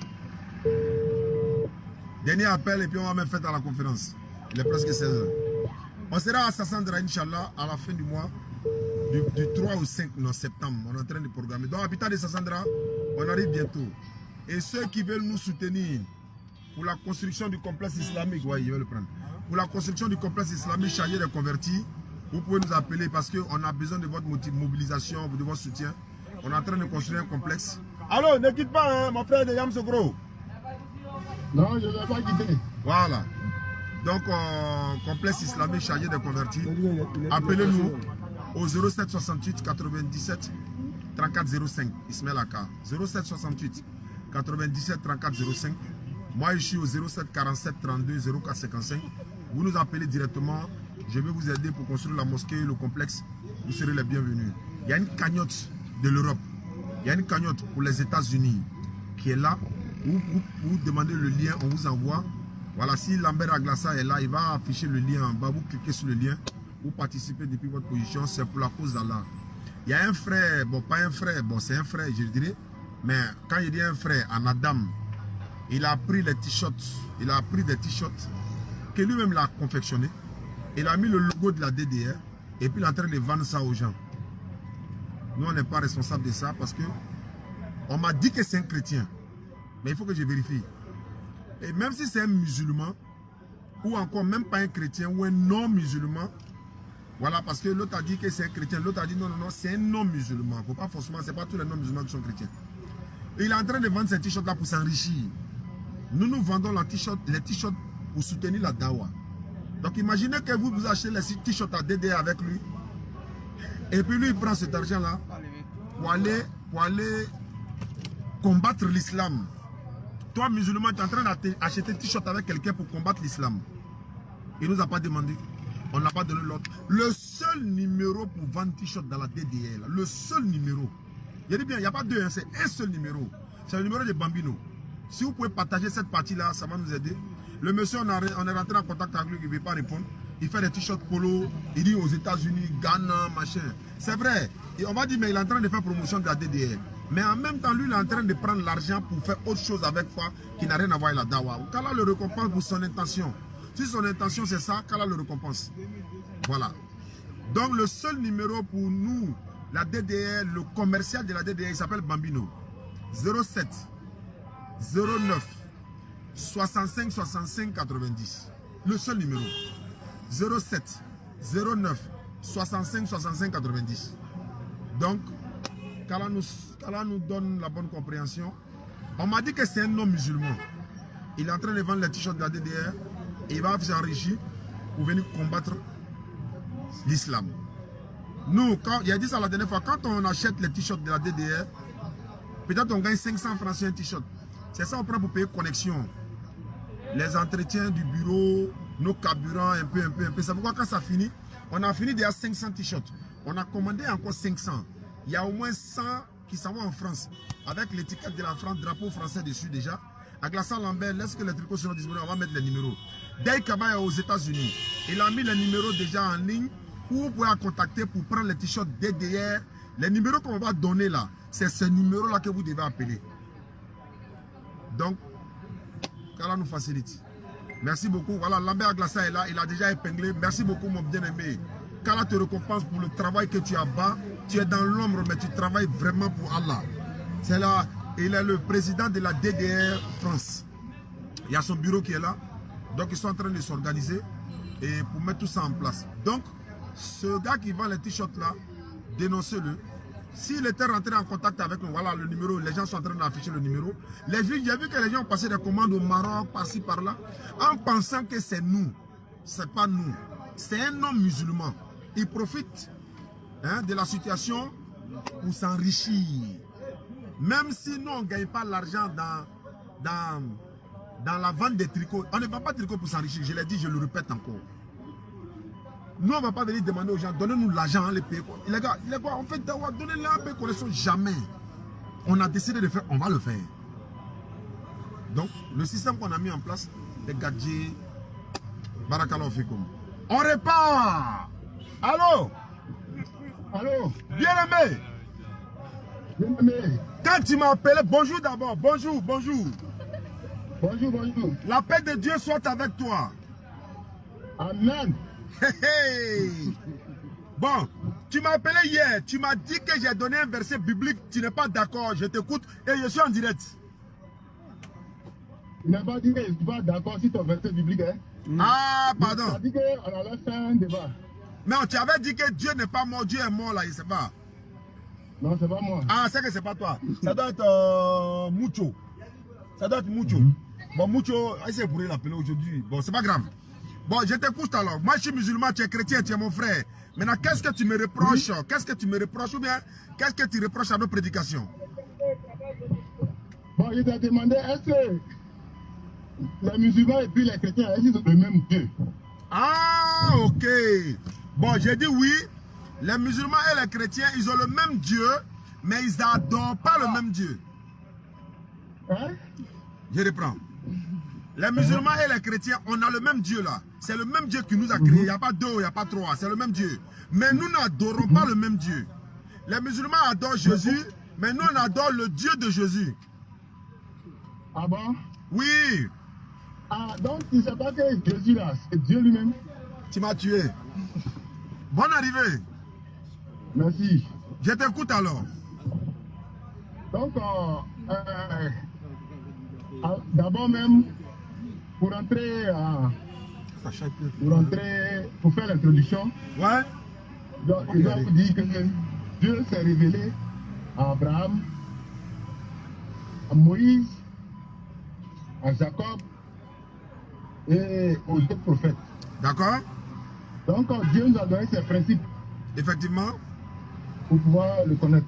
Dernier appel et puis on va mettre fête à la conférence. Il est presque 16h. On sera à Sassandra, Inch'Allah, à la fin du mois, du 3 au 5 septembre. On est en train de programmer. Donc, habitant de Sassandra, on arrive bientôt. Et ceux qui veulent nous soutenir pour la construction du complexe islamique, ouais, ils veulent le prendre. Pour la construction du complexe islamique chargé des convertis, vous pouvez nous appeler parce qu'on a besoin de votre mobilisation, de votre soutien. On est en train de construire un complexe. Allô, ne quitte pas, hein, mon frère de Yam Sokro. Non, je ne vais pas quitter. Voilà. Donc, complexe islamique chargé des convertis. Appelez-nous au 07 68 97 34 05. Ismaël Aka. 07 68 97 34 05. Moi, je suis au 07 47 32 04 55. Vous nous appelez directement. Je vais vous aider pour construire la mosquée, le complexe. Vous serez les bienvenus. Il y a une cagnotte de l'Europe. Il y a une cagnotte pour les États-Unis qui est là. Vous demandez le lien, on vous envoie. Voilà, si Lambert Aglassa est là, il va afficher le lien en bas. Vous cliquez sur le lien. Vous participez depuis votre position. C'est pour la cause d'Allah. Il y a un frère, bon, pas un frère, bon, c'est un frère, je dirais. Mais quand il dit un frère, en Adam, il a pris les t-shirts. Il a pris des t-shirts que lui-même l'a confectionné. Il a mis le logo de la DDR et puis il est en train de vendre ça aux gens. Nous, on n'est pas responsable de ça parce que on m'a dit que c'est un chrétien. Mais il faut que je vérifie. Et même si c'est un musulman, ou encore même pas un chrétien, ou un non-musulman, voilà, parce que l'autre a dit que c'est un chrétien, l'autre a dit non, c'est un non-musulman. Il ne faut pas forcément, c'est pas tous les non-musulmans qui sont chrétiens. Et il est en train de vendre ces t-shirts là pour s'enrichir. Nous vendons les t-shirts pour soutenir la dawa. Donc imaginez que vous achetez les t-shirts à DDA avec lui. Et puis lui, il prend cet argent-là pour aller combattre l'islam. Toi, musulman, tu es en train d'acheter un t-shirt avec quelqu'un pour combattre l'islam. Il ne nous a pas demandé. On n'a pas donné l'autre. Le seul numéro pour vendre t-shirt dans la DDL, le seul numéro. Je dis bien, il n'y a pas deux, hein, c'est un seul numéro. C'est le numéro de Bambino. Si vous pouvez partager cette partie-là, ça va nous aider. Le monsieur, on est rentré en contact avec lui, il ne veut pas répondre. Il fait des t-shirts polo, il dit aux États-Unis, Ghana, machin. C'est vrai. Et on va dire, mais il est en train de faire promotion de la DDL. Mais en même temps, lui, il est en train de prendre l'argent pour faire autre chose avec toi qui n'a rien à voir avec la dawa. Qu'Allah le récompense pour son intention. Si son intention c'est ça, qu'Allah le récompense. Voilà. Donc le seul numéro pour nous, la DDL, le commercial de la DDL, il s'appelle Bambino. 07 09 65 65 90. Le seul numéro. 07 09 65 65 90. Donc, qu'Allah nous donne la bonne compréhension. On m'a dit que c'est un homme musulman. Il est en train de vendre les t-shirts de la DDR et il va s'enrichir pour venir combattre l'islam. Nous, il a dit ça la dernière fois, quand on achète les t-shirts de la DDR, peut-être on gagne 500 francs sur un t-shirt. C'est ça on prend pour payer connexion. Les entretiens du bureau, nos carburants, un peu. C'est pourquoi quand ça finit, on a fini déjà 500 t-shirts. On a commandé encore 500. Il y a au moins 100 qui s'en vont en France. Avec l'étiquette de la France, drapeau français dessus déjà. À Glaçon Lambert, lorsque les tricots seront disponibles, on va mettre les numéros. Dave Kaba est aux États-Unis. Il a mis les numéros déjà en ligne où vous pouvez contacter pour prendre les t-shirts DDR. Les numéros qu'on va donner là, c'est ce numéro-là que vous devez appeler. Donc, qu'Allah nous facilite. Merci beaucoup. Voilà, Lambert Glassa est là, il a déjà épinglé. Merci beaucoup, mon bien-aimé. Qu'Allah te récompense pour le travail que tu as bas. Tu es dans l'ombre, mais tu travailles vraiment pour Allah. C'est là, il est le président de la DDR France. Il y a son bureau qui est là. Donc, ils sont en train de s'organiser et pour mettre tout ça en place. Donc, ce gars qui vend les t-shirts là, dénoncez-le. S'il était rentré en contact avec nous, voilà le numéro, les gens sont en train d'afficher le numéro. J'ai vu que les gens ont passé des commandes au Maroc, par-ci, par-là, en pensant que c'est nous. C'est pas nous. C'est un homme musulman. Il profite de la situation pour s'enrichir. Même si nous, on ne gagne pas l'argent dans la vente des tricots. On ne vend pas de tricots pour s'enrichir. Je l'ai dit, je le répète encore. Nous, on ne va pas venir demander aux gens, donnez-nous l'argent, les payer. Les gars, on fait donnez-leur un peu connexion. Jamais. On a décidé de faire, on va le faire. Donc, le système qu'on a mis en place, les gadgets, Barakallahu Fikoum. On repart. Allô? Allô? Bien-aimé. Bien-aimé. Quand tu m'as appelé, bonjour d'abord. Bonjour. Bonjour. La paix de Dieu soit avec toi. Amen. Hey. Bon, tu m'as appelé hier, tu m'as dit que j'ai donné un verset biblique, tu n'es pas d'accord, je t'écoute et je suis en direct. Tu n'as pas dit que je ne suis pas d'accord si ton verset biblique est. Ah, pardon. Tu as dit qu'on allait faire un débat. Non, tu avais dit que Dieu n'est pas mort, Dieu est mort là, il ne sait pas. Non, c'est pas moi. Ah, c'est que c'est pas toi. Ça doit être Mucho. Ça doit être Mucho. Bon, Mucho, essayez pour l'appeler aujourd'hui. Bon, c'est pas grave. Bon, je t'écoute alors. Moi, je suis musulman, tu es chrétien, tu es mon frère. Maintenant, qu'est-ce que tu me reproches? Qu'est-ce que tu me reproches ou bien qu'est-ce que tu reproches à nos prédications? Bon, je t'ai demandé, est-ce que les musulmans et puis les chrétiens, est-ce qu'ils ont le même Dieu? Ah, ok. Bon, j'ai dit oui. Les musulmans et les chrétiens, ils ont le même Dieu, mais ils n'adorent pas le même Dieu. Hein? Je reprends. Les musulmans et les chrétiens, on a le même Dieu là. C'est le même Dieu qui nous a créés. Il n'y a pas deux, il n'y a pas trois. C'est le même Dieu. Mais nous n'adorons pas le même Dieu. Les musulmans adorent Jésus, mais nous on adore le Dieu de Jésus. Ah bon? Oui. Ah, donc tu ne sais pas que Jésus là, c'est Dieu lui-même? Tu m'as tué. Bonne arrivée. Merci. Je t'écoute alors. Donc, d'abord même, pour entrer, pour faire l'introduction, Ouais. il doit vous dire que Dieu s'est révélé à Abraham, à Moïse, à Jacob et aux autres prophètes. D'accord. Donc, Dieu nous a donné ses principes Effectivement. pour pouvoir le connaître.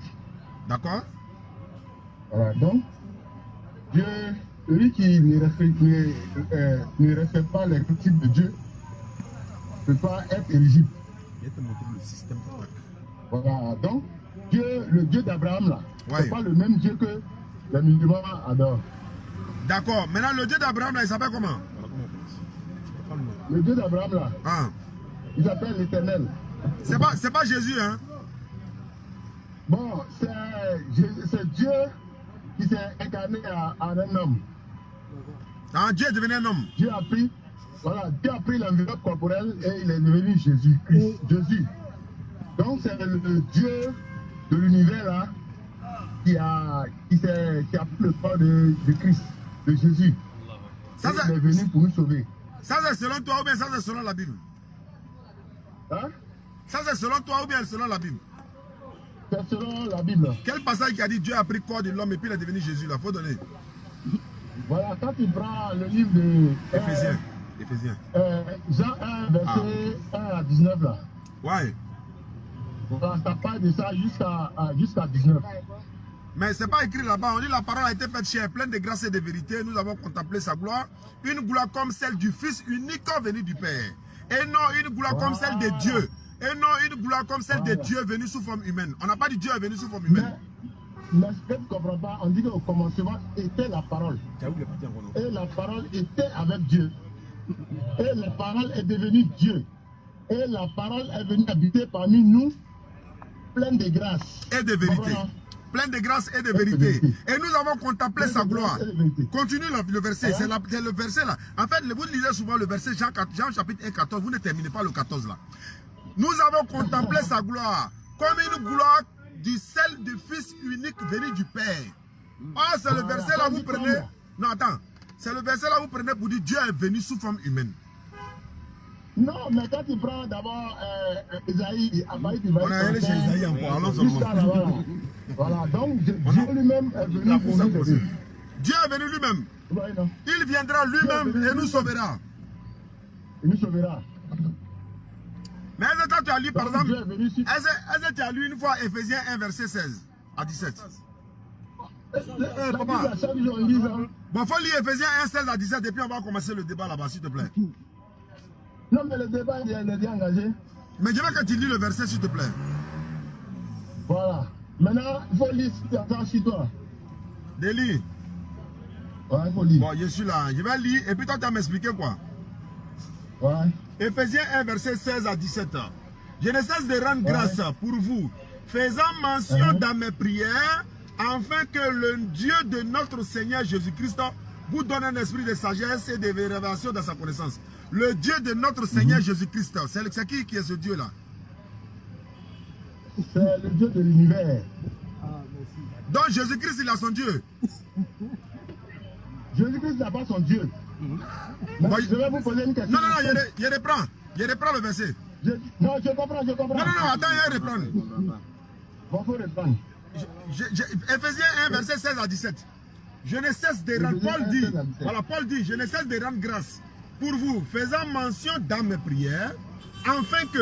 D'accord. Voilà, donc, Dieu, celui qui ne respecte pas les principes de Dieu, ne peut pas être éligible. Je vais te montrer le système. Voilà, donc, Dieu, le Dieu d'Abraham, là, Ouais. c'est pas le même Dieu que les musulmans adorent. D'accord. Maintenant, le Dieu d'Abraham, là, il s'appelle comment? Le Dieu d'Abraham, là, Ah. il s'appelle l'Éternel. C'est pas Jésus, hein? Bon, c'est Dieu qui s'est incarné à un homme. Ah, Dieu est devenu un homme. Dieu a pris l'enveloppe corporelle et il est devenu Jésus-Christ. Jésus. Donc c'est le Dieu de l'univers là qui a pris le corps de Christ. de Jésus. Ça, il est venu pour nous sauver. Ça c'est selon toi ou bien ça c'est selon la Bible? Hein? Ça c'est selon toi ou bien selon la Bible? C'est selon la Bible. Quel passage qui a dit Dieu a pris corps de l'homme et puis il est devenu Jésus là? Faut donner. Voilà, quand tu prends le livre de Éphésiens. Jean 1, verset 1 à 19 là. Ouais. Voilà, ça parle de ça jusqu'à 19. Mais c'est pas écrit là-bas. On dit la parole a été faite chair, pleine de grâce et de vérité. Nous avons contemplé sa gloire. Une gloire comme celle du Fils unique venu du Père. Et non une gloire comme celle de Dieu. Et non une gloire comme celle de Dieu venu sous forme humaine. On n'a pas dit Dieu est venu sous forme humaine. Mais ce que tu ne comprends pas, on dit qu'au commencement était la parole. Et la parole était avec Dieu. Et la parole est devenue Dieu. Et la parole est venue habiter parmi nous, pleine de grâce. Et de vérité. Pleine de grâce et de vérité. Et nous avons contemplé sa gloire. Continue le verset. C'est le verset là. En fait, vous lisez souvent le verset Jean chapitre 1, 14. Vous ne terminez pas le 14 là. Nous avons contemplé sa gloire comme une gloire du sel du Fils unique venu du Père. Ah, c'est le verset là vous prenez. Non, attends. C'est le verset là vous prenez pour dire Dieu est venu sous forme humaine. Non, mais quand tu prends d'abord Isaïe, après tu vas... On a allé chez Isaïe encore, allons seulement. Voilà, donc Dieu lui-même est venu pour nous aider. Dieu est venu lui-même. Ouais, non. Il viendra lui-même et nous sauvera. Il nous sauvera. Mais est-ce que tu as lu par exemple, est-ce que tu as lu une fois Éphésiens 1 verset 16 à 17? Papa. Bon, faut lire Éphésiens 1, 16 à 17 et puis on va commencer le débat là-bas, s'il te plaît. Non, mais le débat, il est déjà engagé. Mais je veux que tu lis le verset, s'il te plaît. Voilà. Maintenant, il faut lire si tu entends sur toi. De lire. Ouais, il faut lire. Bon, je suis là. Je vais lire et puis toi, tu vas m'expliquer quoi? Ouais. Éphésiens 1, verset 16 à 17. Je ne cesse de rendre grâce pour vous, faisant mention dans mes prières, afin que le Dieu de notre Seigneur Jésus-Christ vous donne un esprit de sagesse et de révélation dans sa connaissance. Le Dieu de notre Seigneur Jésus-Christ, c'est qui est ce Dieu-là? C'est le Dieu de l'univers. Donc Jésus-Christ, il a son Dieu. Jésus-Christ n'a pas son Dieu. Bon, je vais vous poser une question. Non, je reprends le verset. Non, je comprends. Non, attends, je vais reprendre. Bon, faut reprendre. Éphésiens 1, verset 16 à 17. Je ne cesse de rendre, Paul dit, je ne cesse de rendre grâce pour vous, faisant mention dans mes prières, afin que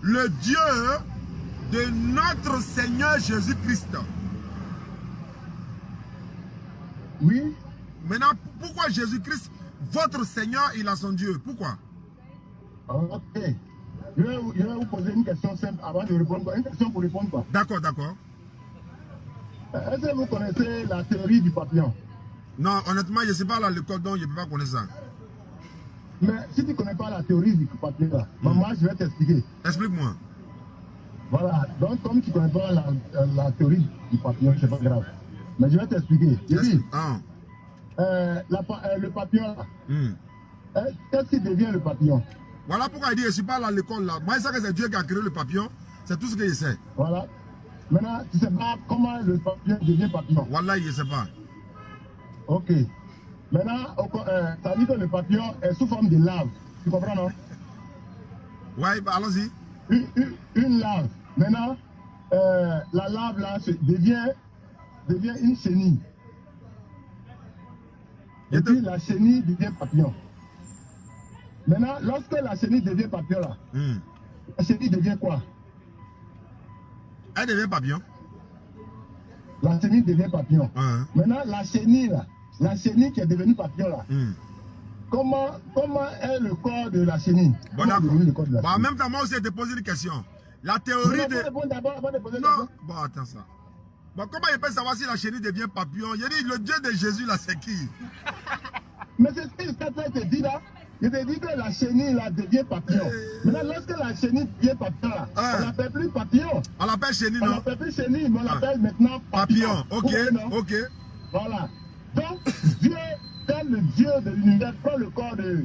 le Dieu de notre Seigneur Jésus-Christ. Oui. Maintenant, pourquoi Jésus-Christ, votre Seigneur, il a son Dieu? Pourquoi? Ok. Je vais vous poser une question simple avant de répondre. Une question pour répondre quoi? D'accord. Est-ce que vous connaissez la théorie du papillon? Non, honnêtement, je ne sais pas là le code, donc je ne peux pas connaître ça. Mais si tu ne connais pas la théorie du papillon, moi je vais t'expliquer. Explique-moi. Voilà, donc comme tu ne connais pas la théorie du papillon, c'est pas grave. Mais je vais t'expliquer. Je dis, le papillon là, qu'est-ce qui devient le papillon? Voilà pourquoi il dit, je ne suis pas là à l'école là. Moi, je sais que c'est Dieu qui a créé le papillon. C'est tout ce que je sais. Voilà. Maintenant, tu ne sais pas comment le papillon devient papillon. Voilà, je ne sais pas. Ok. Maintenant, ça dit que le papillon est sous forme de lave. Tu comprends, non? Oui, bah, allons-y. Une lave. Maintenant, la lave là devient une chenille. Et puis la chenille devient papillon. Maintenant, lorsque la chenille devient papillon là, la chenille devient quoi? Elle devient papillon. La chenille devient papillon. Maintenant, la chenille là, la chenille qui est devenue papillon là, comment est le corps de la chenille? Bon, d'accord. En même temps, moi aussi, je te pose une question. La théorie de... Non, bon, attends ça. Bon, comment il peut savoir si la chenille devient papillon? Je dis, le Dieu de Jésus là, c'est qui? Mais c'est ce que je te dis là. Je te dis que la chenille là devient papillon. Maintenant, lorsque la chenille devient papillon là, on l'appelle plus papillon. On l'appelle chenille, non? On l'appelle plus chenille, mais on l'appelle maintenant papillon. Ok. Voilà. Donc, Dieu, quand le Dieu de l'univers prend le corps de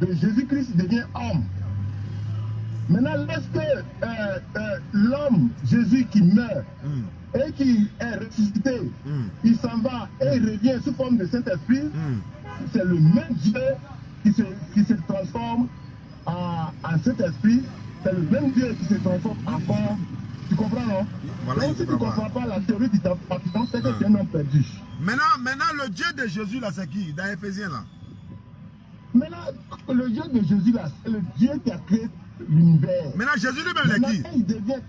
Jésus-Christ, devient homme. Maintenant, lorsque l'homme, Jésus qui meurt, et qui est ressuscité, il s'en va et il revient sous forme de Saint-Esprit, c'est le même Dieu qui se transforme en Saint-Esprit, c'est le même Dieu qui se transforme en forme. Tu comprends, non? Voilà, donc si tu ne comprends pas la théorie du Vatican, c'est que tu es un homme perdu. Maintenant, le Dieu de Jésus, là, c'est qui? Dans Éphésiens, là. Maintenant, le Dieu de Jésus, là, c'est le Dieu qui a créé l'univers. Maintenant, Jésus lui-même, il est qui? Il devient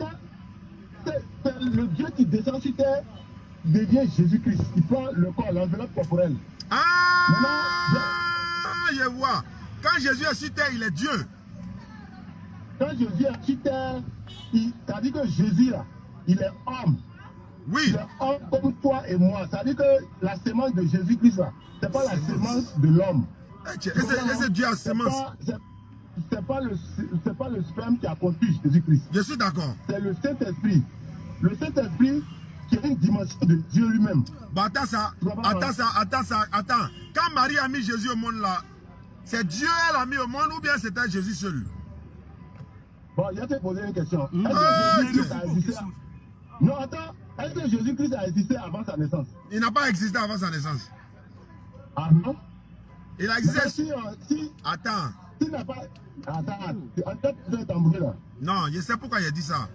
c'est le Dieu qui descend sur terre, devient Jésus-Christ. Il prend le corps, l'enveloppe corporelle. Je vois. Quand Jésus est sur terre, il est Dieu. Quand Jésus est sur terre, c'est-à-dire que Jésus, là, il est homme. Oui. Il est homme comme toi et moi. C'est-à-dire que la sémence de Jésus-Christ, là, c'est pas la sémence de l'homme. Et c'est Dieu à sémence. C'est pas le sperme qui a construit Jésus-Christ. Je suis d'accord. C'est le Saint-Esprit. Le Saint-Esprit qui est une dimension de Dieu lui-même. Bah attends ça. Quand Marie a mis Jésus au monde là, c'est Dieu elle a mis au monde ou bien c'était Jésus seul? Bon, je vais te poser une question. Est-ce que Jésus-Christ a existé? Non, attends. Est-ce que Jésus-Christ a existé avant sa naissance? Il n'a pas existé avant sa naissance. Ah non? Il a existé. Attends. S'il n'a pas... Attends, tu es tambouré là. Non, je sais pourquoi il a dit ça.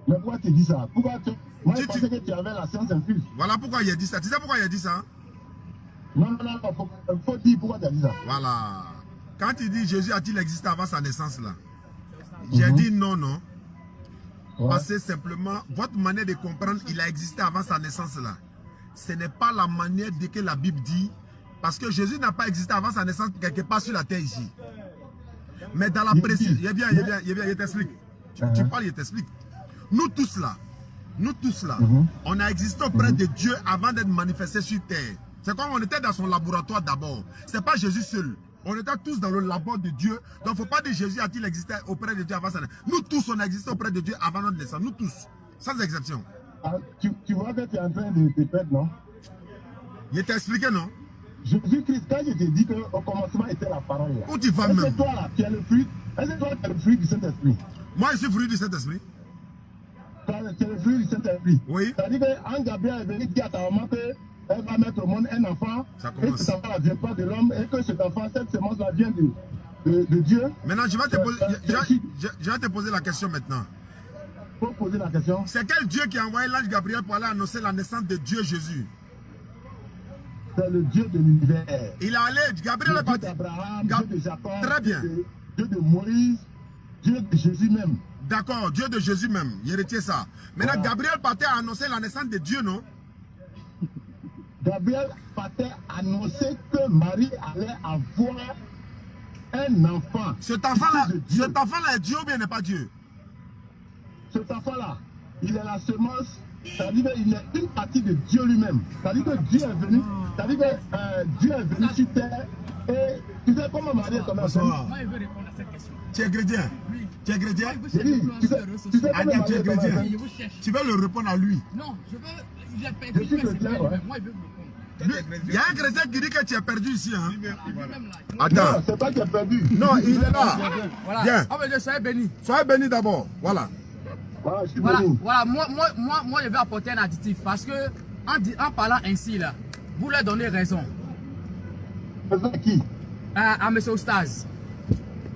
Mais pourquoi tu dis ça? Pourquoi tu... Moi, je pensais que tu avais la science infuse. Voilà pourquoi il a dit ça. Tu sais pourquoi il a dit ça? Non, faut dire pourquoi tu as dit ça. Voilà. Quand il dit Jésus a-t-il existé avant sa naissance là? J'ai dit non. Ouais. Parce que simplement, votre manière de comprendre, il a existé avant sa naissance là. Ce n'est pas la manière de que la Bible dit. Parce que Jésus n'a pas existé avant sa naissance quelque part sur la terre ici. Mais dans la précision, je t'explique. Tu parles, je t'explique. Nous tous là, on a existé auprès de Dieu avant d'être manifesté sur terre. C'est comme on était dans son laboratoire d'abord. C'est pas Jésus seul. On était tous dans le labo de Dieu. Donc il ne faut pas dire Jésus a-t-il existé auprès de Dieu avant sa naissance. Nous tous, on a existé auprès de Dieu avant notre naissance. Nous tous, sans exception. Tu vois que tu es en train de te perdre, non? Je t'ai expliqué, non? Jésus-Christ, quand je te dis qu'au commencement était la parole. Là. Où tu vas même? Est-ce que toi, là, tu es le fruit? Est-ce que toi, tu es le fruit du Saint-Esprit? Moi, je suis fruit du Saint-Esprit. Tu es le fruit du Saint-Esprit? Oui. C'est-à-dire qu'Anne Gabriel est venue dire à ta maman qu'elle va mettre au monde un enfant. Et que cet enfant ne vient pas de l'homme et que cet enfant, cette semence-là vient de Dieu. Maintenant, je vais te poser la question maintenant. Pour poser la question. C'est quel Dieu qui a envoyé l'ange Gabriel pour aller annoncer la naissance de Dieu Jésus? C'est le Dieu de l'univers. Il est allé, Gabriel est parti. Dieu d'Abraham, Dieu de Jacob, très bien. Dieu de Moïse, Dieu de Jésus même. D'accord, Dieu de Jésus même. Il retient ça. Maintenant, voilà. Gabriel partait annoncer la naissance de Dieu, non? Gabriel partait annoncer que Marie allait avoir un enfant. Cet enfant-là est Dieu ou bien n'est pas Dieu? Cet enfant-là, il est la semence, c'est-à-dire qu'il est une partie de Dieu lui-même. C'est-à-dire que Dieu est venu, c'est-à-dire que Dieu est venu sur terre et tu sais comment Marie est tombée enceinte? Moi, je veux répondre à cette question. Tu es chrétien? Oui. Tu es chrétien? Tu sais comment Marie est tombée enceinte? Tu veux le répondre à lui? Non, je veux... Il a perdu, moi, je veux me répondre. Il y a un chrétien qui dit que tu es perdu ici. Hein? Attends. Non, c'est pas qu'il est perdu. Non, il est là. Voilà. Bien. Oh, mais soyez béni. Soyez béni d'abord. Voilà. Voilà, je suis béni. Voilà. Moi, je vais apporter un additif. Parce que, en parlant ainsi, là, vous leur donnez raison. Raison à qui? À M. Ostaz.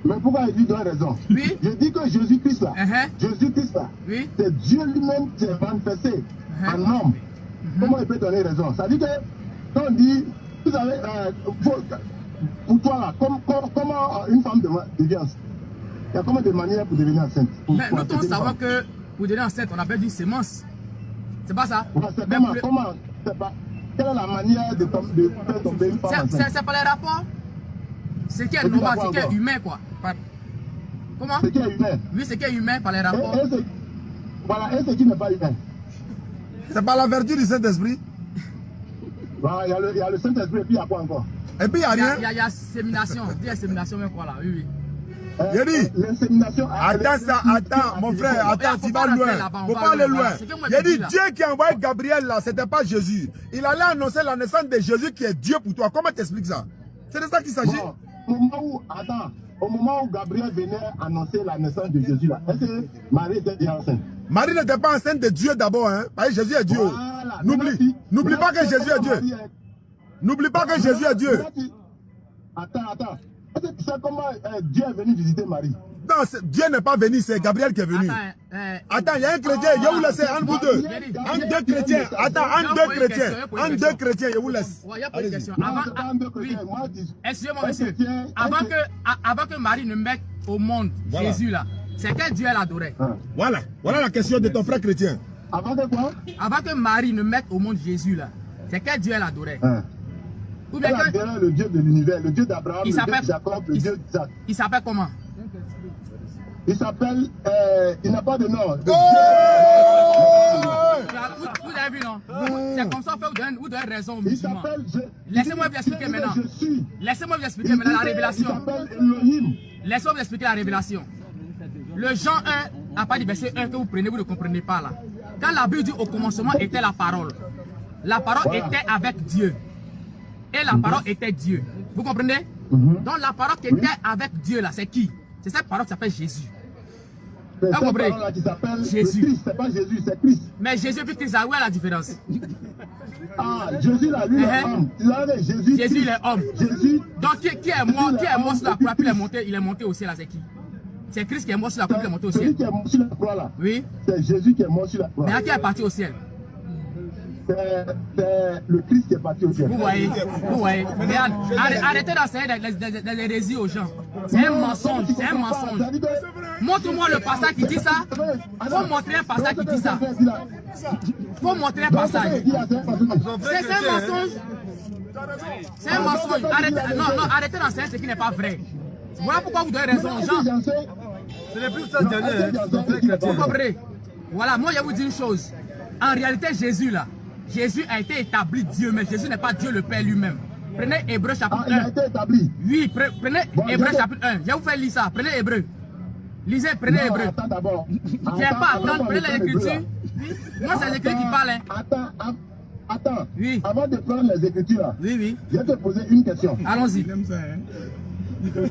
Mais pourquoi il lui donne raison? Oui. Je dis que Jésus-Christ là, Jésus-Christ là, oui. C'est Dieu lui-même qui s'est manifesté en homme. Comment il peut donner raison? Ça dit que quand on dit, vous savez, pour toi là, comment une femme devient enceinte? Il y a combien de manières pour devenir enceinte? Mais nous devons savoir que pour devenir enceinte, on a besoin d'une sémence. C'est pas ça? Ouais, comment c'est pas, quelle est la manière de faire tomber une femme enceinte? C'est pas les rapports. C'est qui est normal, c'est qui est humain quoi. Comment? C'est qui est humain? Oui, c'est qui est humain par les rapports. Voilà, et ce qui n'est pas humain? C'est par la vertu du Saint-Esprit. Voilà, il y a le Saint-Esprit et puis il y a quoi encore? Et puis il n'y a rien. Il y a sémination. Il y a sémination même quoi là, oui. J'ai dit, l'insémination. Attends, mon frère, attends, tu vas loin. Faut pas aller loin. J'ai dit, Dieu qui a envoyé Gabriel là, c'était pas Jésus. Il allait annoncer la naissance de Jésus qui est Dieu pour toi. Comment t'expliques ça? C'est de ça qu'il s'agit. Au moment où Gabriel venait annoncer la naissance de Jésus là, est-ce que Marie était déjà enceinte? Marie n'était pas enceinte de Dieu d'abord, hein. Parce que Jésus est Dieu. Voilà. N'oublie pas que Jésus est Dieu. N'oublie pas que Jésus est Dieu. Attends. Tu sais comment Dieu est venu visiter Marie? Non, Dieu n'est pas venu, c'est Gabriel qui est venu. Attends, il y a un chrétien, je vous laisse, entre vous deux. Un deux chrétiens, attends, un deux chrétiens, je vous laisse. Il y a pas de question. Excusez-moi, monsieur. Avant que Marie ne mette au monde Jésus là, c'est quel Dieu elle adorait? Voilà la question de ton frère chrétien. Avant que quoi? Avant que Marie ne mette au monde Jésus là, c'est quel Dieu elle adorait? Elle adorait le Dieu de l'univers, le Dieu d'Abraham, le Dieu de Jacob, le Dieu d'Isaac. Il s'appelle comment? Il s'appelle, il n'a pas de nom. Vous avez vu, non? C'est comme ça, vous donnez raison aux musulmans. Laissez-moi vous expliquer maintenant. Laissez-moi vous expliquer maintenant la révélation. Laissez-moi vous expliquer la révélation. Le Jean 1 n'a pas dit verset 1 que vous prenez, vous ne comprenez pas là. Quand la Bible dit au commencement était la parole était avec Dieu. Et la parole était Dieu. Vous comprenez? Donc la parole qui était avec Dieu là, c'est qui? C'est cette parole qui s'appelle Jésus. C'est cette parole qui s'appelle Jésus. C'est pas Jésus, c'est Christ. Mais Jésus et Christ, où est la différence? Ah, Jésus là, lui, il est homme. Jésus, il est homme. Jésus. Donc qui est mort sur la croix, puis il est monté au ciel là, c'est qui? C'est Christ qui est mort sur la croix, puis il est monté au ciel. Celui qui est mort sur la croix là. Oui. C'est Jésus qui est mort sur la croix. Mais à qui est parti au ciel? C'est le Christ qui est parti au ciel. Vous voyez. Arrêtez d'enseigner des hérésies aux gens. C'est un mensonge, Montre-moi le passage qui dit ça. Faut montrer un passage qui dit ça. Faut montrer un passage. C'est un mensonge. C'est un mensonge. Arrêtez d'enseigner ce qui n'est pas vrai. Voilà pourquoi vous donnez raison aux gens. Ce n'est plus ça, Daniel. Vous comprenez? Voilà, moi je vous dis une chose. En réalité, Jésus là, Jésus a été établi Dieu, mais Jésus n'est pas Dieu le Père lui-même. Prenez Hébreu chapitre 1. Il a été établi. Oui, prenez Hébreu chapitre 1. Je vous fais lire ça. Prenez Hébreu. Lisez, prenez Hébreu. Attends d'abord. Je n'ai pas attendre, prenez les Écritures. Moi, c'est les Écritures qui parlent. Hein. Attends. Oui. Avant de prendre les Écritures là, oui. Je vais te poser une question. Allons-y.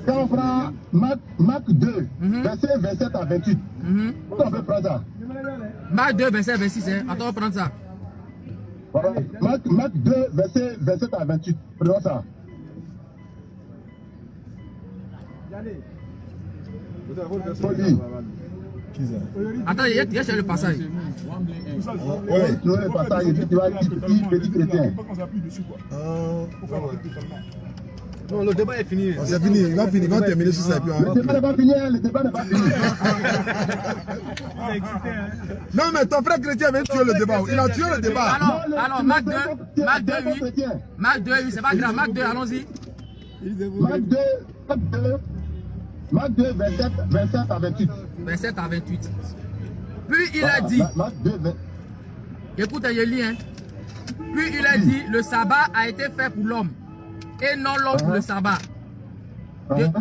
Quand on prend Marc 2, verset 27 à 28, on peut prendre ça. Marc 2, verset 26, hein. Attends, on va prendre ça. Voilà. Marc 2, verset 27 à 28. Prenons ça. Attends, il y a le passage. Oui, le passage, tu vas dire petit chrétien. Non, le débat est fini. C'est fini, il va terminer sur ça. Le débat n'est pas fini, le débat n'est pas fini. Non, mais ton frère chrétien vient tuer le débat. Il a tué le débat. Alors, Marc 2, oui. Marc 2, oui, c'est pas grave. Marc 2, allons-y. Marc 2, 27 à 28. 27 à 28. Puis il a dit, écoute, je lis, hein. Puis il a dit, le sabbat a été fait pour l'homme, et non l'homme pour le sabbat.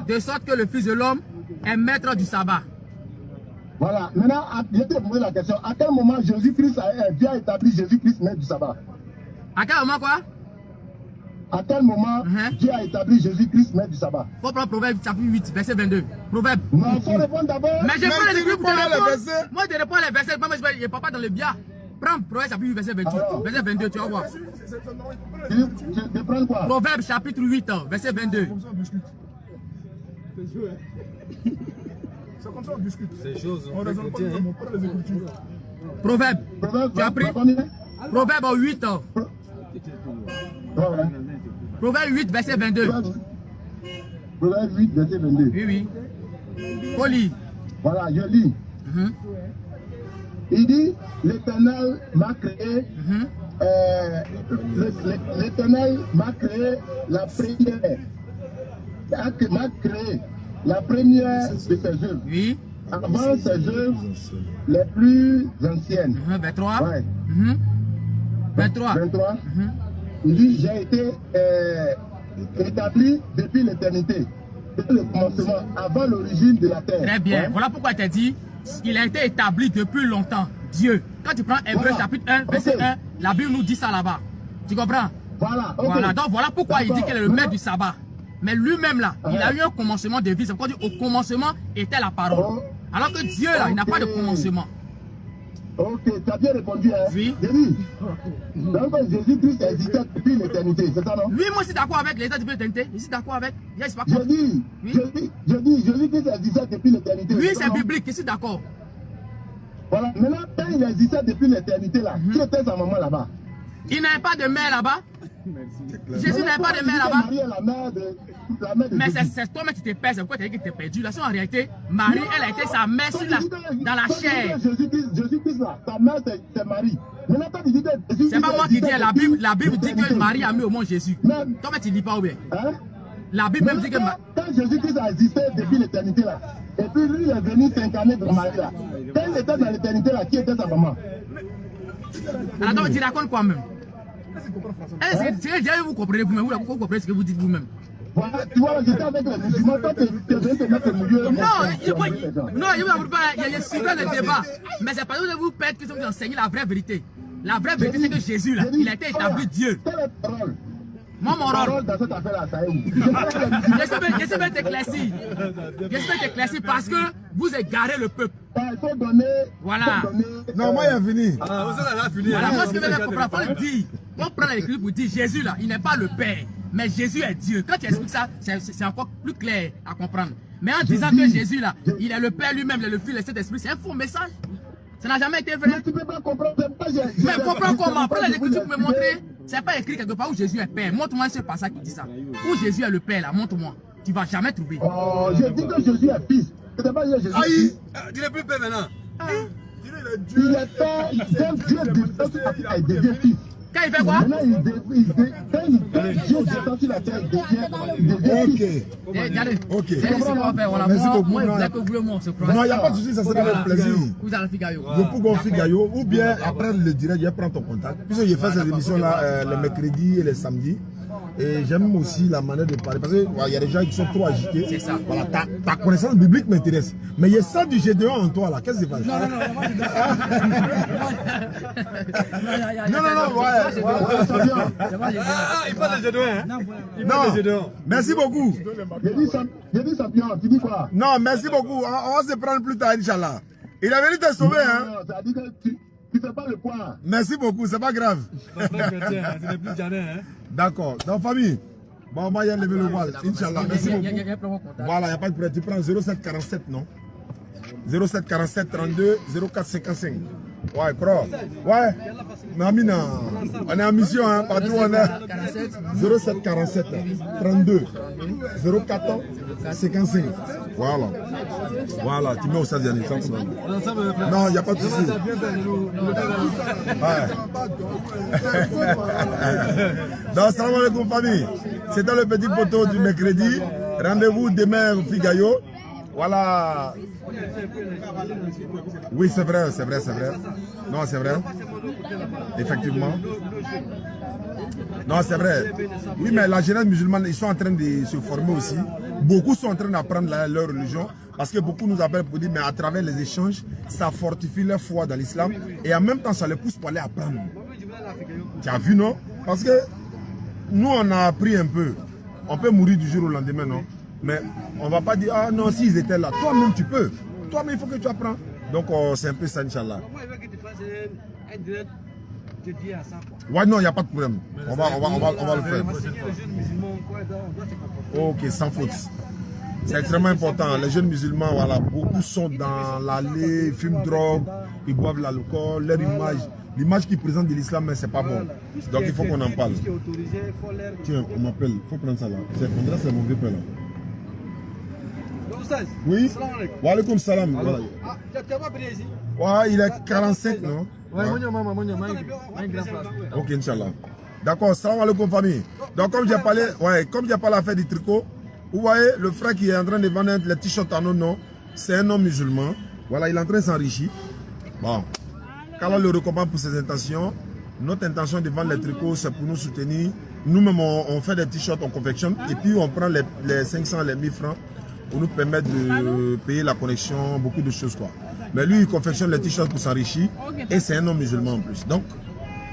De sorte que le Fils de l'homme est maître du sabbat. Voilà. Maintenant, je te pose la question. À quel moment Jésus-Christ a établi Jésus-Christ maître du sabbat? À quel moment quoi? À quel moment Dieu a établi Jésus-Christ maître du sabbat? Il faut prendre Proverbe chapitre 8, verset 22. Proverbe. Non, il faut répondre d'abord. Mais je prends les Écritures pour te répondre. Moi, je réponds les versets. Moi, je ne parle pas dans le bien. Prends Proverbe chapitre 8, verset 28. Alors, verset 22, tu vas voir. Tu prends quoi? Proverbe chapitre 8, verset 22. C'est comme ça on discute. C'est chose. On raisonne pas les Écritures. Proverbe. Tu as pris? Proverbe 8. Proverbe 8, verset 22. Proverbe 8, verset 22. Oui. Faut lire. Voilà, je lis. Il dit, l'Éternel m'a créé, l'Éternel m'a créé la première. M'a créé la première de ses œuvres. Oui. Avant ses œuvres les plus anciennes. 23. Ouais. 23. Il dit, j'ai été établi depuis l'éternité, depuis le commencement, avant l'origine de la terre. Très bien. Voilà pourquoi il t'a dit, il a été établi depuis longtemps. Dieu. Quand tu prends Hébreu chapitre 1, verset 1, la Bible nous dit ça là-bas. Tu comprends? Voilà. Donc voilà pourquoi il dit qu'il est le maître du sabbat. Mais lui-même là, il a eu un commencement de vie. C'est pourquoi il dit, au commencement était la parole. Alors que Dieu là, il n'a pas de commencement. Ok, tu as bien répondu. Hein? Oui. J'ai dit, donc Jésus-Christ existait depuis l'éternité, c'est ça non? Oui, moi je suis d'accord avec les depuis l'éternité. Je suis d'accord avec. Yes, pas Je dis, Jésus-Christ existait depuis l'éternité. Oui, c'est biblique, je suis d'accord. Voilà, maintenant, quand il existait depuis l'éternité là, qui était sa maman là-bas? Il n'avait pas de mère là-bas. Jésus n'avait pas de mère là-bas. Marie est la mère de Mais Jésus. c'est toi-même qui te perds, c'est pourquoi tu as dit que tu t'es perdu. Là, en réalité, Marie, elle a été sa mère dans la chair. Jésus-Christ là, sa mère c'est Marie. Maintenant, quand tu dis que Jésus-Christ. C'est pas moi qui dis, la Bible dit que Marie a mis au monde Jésus. Toi-même, tu ne lis pas ou bien? Hein? La Bible même dit que. Quand Jésus-Christ a existé depuis l'éternité là, et puis lui il est venu s'incarner dans Marie là. Quand il était dans l'éternité là, qui était sa maman? Alors, donc, tu racontes quoi même? Vous comprenez vous-même, vous comprenez ce que vous dites vous-même. Voilà, tu vois, j'étais avec les musulmans, toi tu es venu te mettre au milieu. Non, il y a suivre le débat. Mais c'est pas vous de vous perdre que vous enseignez la vraie vérité. La vraie vérité, c'est que Jésus, là, il a été établi Dieu. Moi, mon rôle. Dans cette affaire-là, ça est où? Je sais bien t'éclaircir. Je sais bien t'éclaircir parce que vous égarez le peuple. Il faut donner. Voilà. Non, moi, il a fini. Voilà, moi, ce que je veux comprendre, il faut le dire. On prend l'écriture pour dire Jésus, là, il n'est pas le Père, mais Jésus est Dieu. Quand tu expliques ça, c'est encore plus clair à comprendre. Mais en disant que Jésus, là, il est le Père lui-même, il est le Fils, le Saint-Esprit, c'est un faux message. Ça n'a jamais été vrai. Mais tu peux pas comprendre. Mais comprends comment? Prends l'écriture pour me montrer. C'est pas écrit quelque part où Jésus est Père. Montre-moi ce passage qui dit ça. Où Jésus est le Père, là, montre-moi. Tu vas jamais trouver. Oh, je dis que Jésus est Fils. C'est pas Jésus. Aïe, tu n'es plus Père maintenant. Il est Père, Dieu il devient Fils. Quand il fait quoi? Maintenant, Dieu descend sur la terre, il devient Fils. Ok. Merci beaucoup. Non, il n'y a pas de souci, ça sera avec plaisir. Le Pougon Figayo, ou bien après le direct, je prends ton contact. Puisque je fais ces émissions-là le mercredi et le samedi. Et j'aime aussi la manière de parler. Parce qu'il y a des gens qui sont trop agités. C'est ça. Voilà, ta connaissance biblique m'intéresse. Mais il y a ça du Gédéon en toi là. Qu'est-ce qui se passe? Non, il parle de Gédéon. Non, merci beaucoup. J'ai dit champion, tu dis quoi? Non, merci beaucoup. On va se prendre plus tard, Inch'Allah. Il a venu te sauver, hein? Non, ça dit que tu fais pas le poids. Merci beaucoup, c'est pas grave. D'accord. Dans famille, bon, moi, il y a levé le voile. Inch'Allah, merci beaucoup. Voilà, il n'y a pas de problème. Tu prends 0747, non? 0747 32 04 55. Ouais, crois. Ouais. Namina, on est en mission, hein. Partout, on est 0747 32 04 55. Voilà. Voilà, tu mets au stade Yannick. Non, il n'y a pas de souci. Ouais. Donc, salam alaikum famille. C'était le petit poteau du mercredi. Rendez-vous demain au Figayo. Voilà. Oui, c'est vrai, c'est vrai, c'est vrai. Non, c'est vrai. Effectivement. Non, c'est vrai. Oui, mais la jeunesse musulmane, ils sont en train de se former aussi. Beaucoup sont en train d'apprendre leur religion. Parce que beaucoup nous appellent pour dire, mais à travers les échanges, ça fortifie leur foi dans l'islam. Et en même temps, ça les pousse pour aller apprendre. Tu as vu, non? Parce que nous, on a appris un peu. On peut mourir du jour au lendemain, non? Mais on ne va pas dire, ah non, s'ils étaient là, toi-même tu peux. Toi-même, il faut que tu apprennes. Donc, c'est un peu ça, Inch'Allah. Ouais, non, il n'y a pas de problème. On va le faire. Ok, sans faute. C'est extrêmement important. Les jeunes musulmans, voilà, beaucoup sont dans l'allée, ils fument drogue, ils boivent l'alcool, leur image. L'image qu'ils présentent de l'islam, mais c'est pas bon. Donc il faut qu'on en parle. Tiens, on m'appelle, il faut prendre ça là. C'est mon vieux père là. Oui. Wa alaikum salam. Voilà. Ouais, il est 45, non? Ouais. Ok, Inch'Allah. D'accord, salam alaikum famille. Donc comme j'ai parlé, à l'affaire du tricot, vous voyez le frère qui est en train de vendre les t-shirts en nom, c'est un homme musulman. Voilà, il est en train de s'enrichir. Bon. Quand on le recommande pour ses intentions, notre intention de vendre les tricots, c'est pour nous soutenir. Nous-mêmes, on fait des t-shirts, on confectionne, et puis on prend les 500, les 1000 francs pour nous permettre de payer la connexion, beaucoup de choses, quoi. Mais lui, il confectionne les t-shirts pour s'enrichir, et c'est un homme musulman en plus. Donc,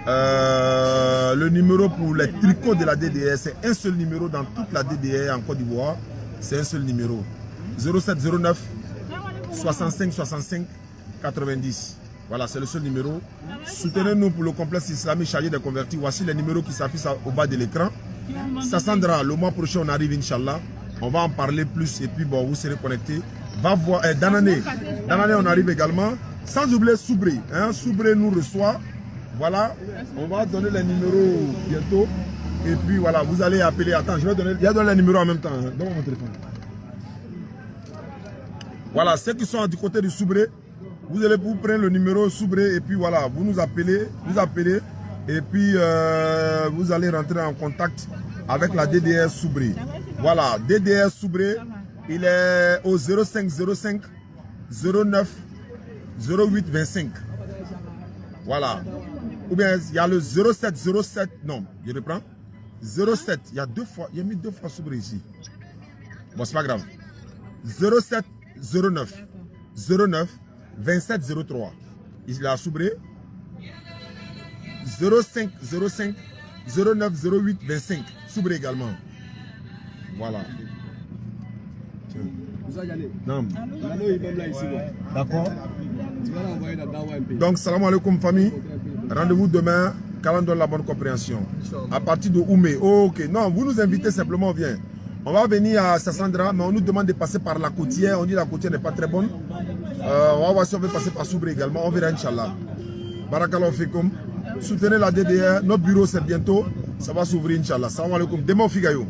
le numéro pour les tricots de la DDR, c'est un seul numéro dans toute la DDR en Côte d'Ivoire. C'est un seul numéro. 0709 65 65 90. Voilà, c'est le seul numéro. Soutenez-nous pour le complexe islamique chargé des convertis. Voici les numéros qui s'affichent au bas de l'écran. Sassandra, le mois prochain, on arrive, Inch'Allah. On va en parler plus et puis bon, vous serez connectés. Va voir, Danane, on arrive également. Sans oublier Soubré. Hein, Soubré nous reçoit. Voilà, on va donner les numéros bientôt. Et puis voilà, vous allez appeler. Attends, je vais donner les numéros en même temps. Hein. Donne-moi mon téléphone. Voilà, ceux qui sont du côté du Soubré, vous allez vous prendre le numéro Soubré et puis voilà, vous nous appelez, et puis vous allez rentrer en contact avec la DDR Soubré. Voilà, DDR Soubré, il est au 0505 09 08 25. Voilà. Ou bien il y a le 0707, non, je reprends. 07, il y a deux fois, il y a mis 2 fois Soubré ici. Bon, c'est pas grave. 0709 2703. Il a Soubré. 0505 09 08 25. Soubré également. Voilà. Non. D'accord. Donc, salam alaikum famille. Rendez-vous demain. Calendrier de la bonne compréhension. À partir de Oumé. Oh, ok. Non, vous nous invitez simplement, on vient. On va venir à Sassandra, mais on nous demande de passer par la côtière. On dit que la côtière n'est pas très bonne. On va voir si on veut passer par Soubré également. On verra, Inch'Allah. Barakallahu fikum. Soutenez la DDR. Notre bureau, c'est bientôt. Ça va s'ouvrir, Inch'Allah. Salam alaikum. Demain au Figayo.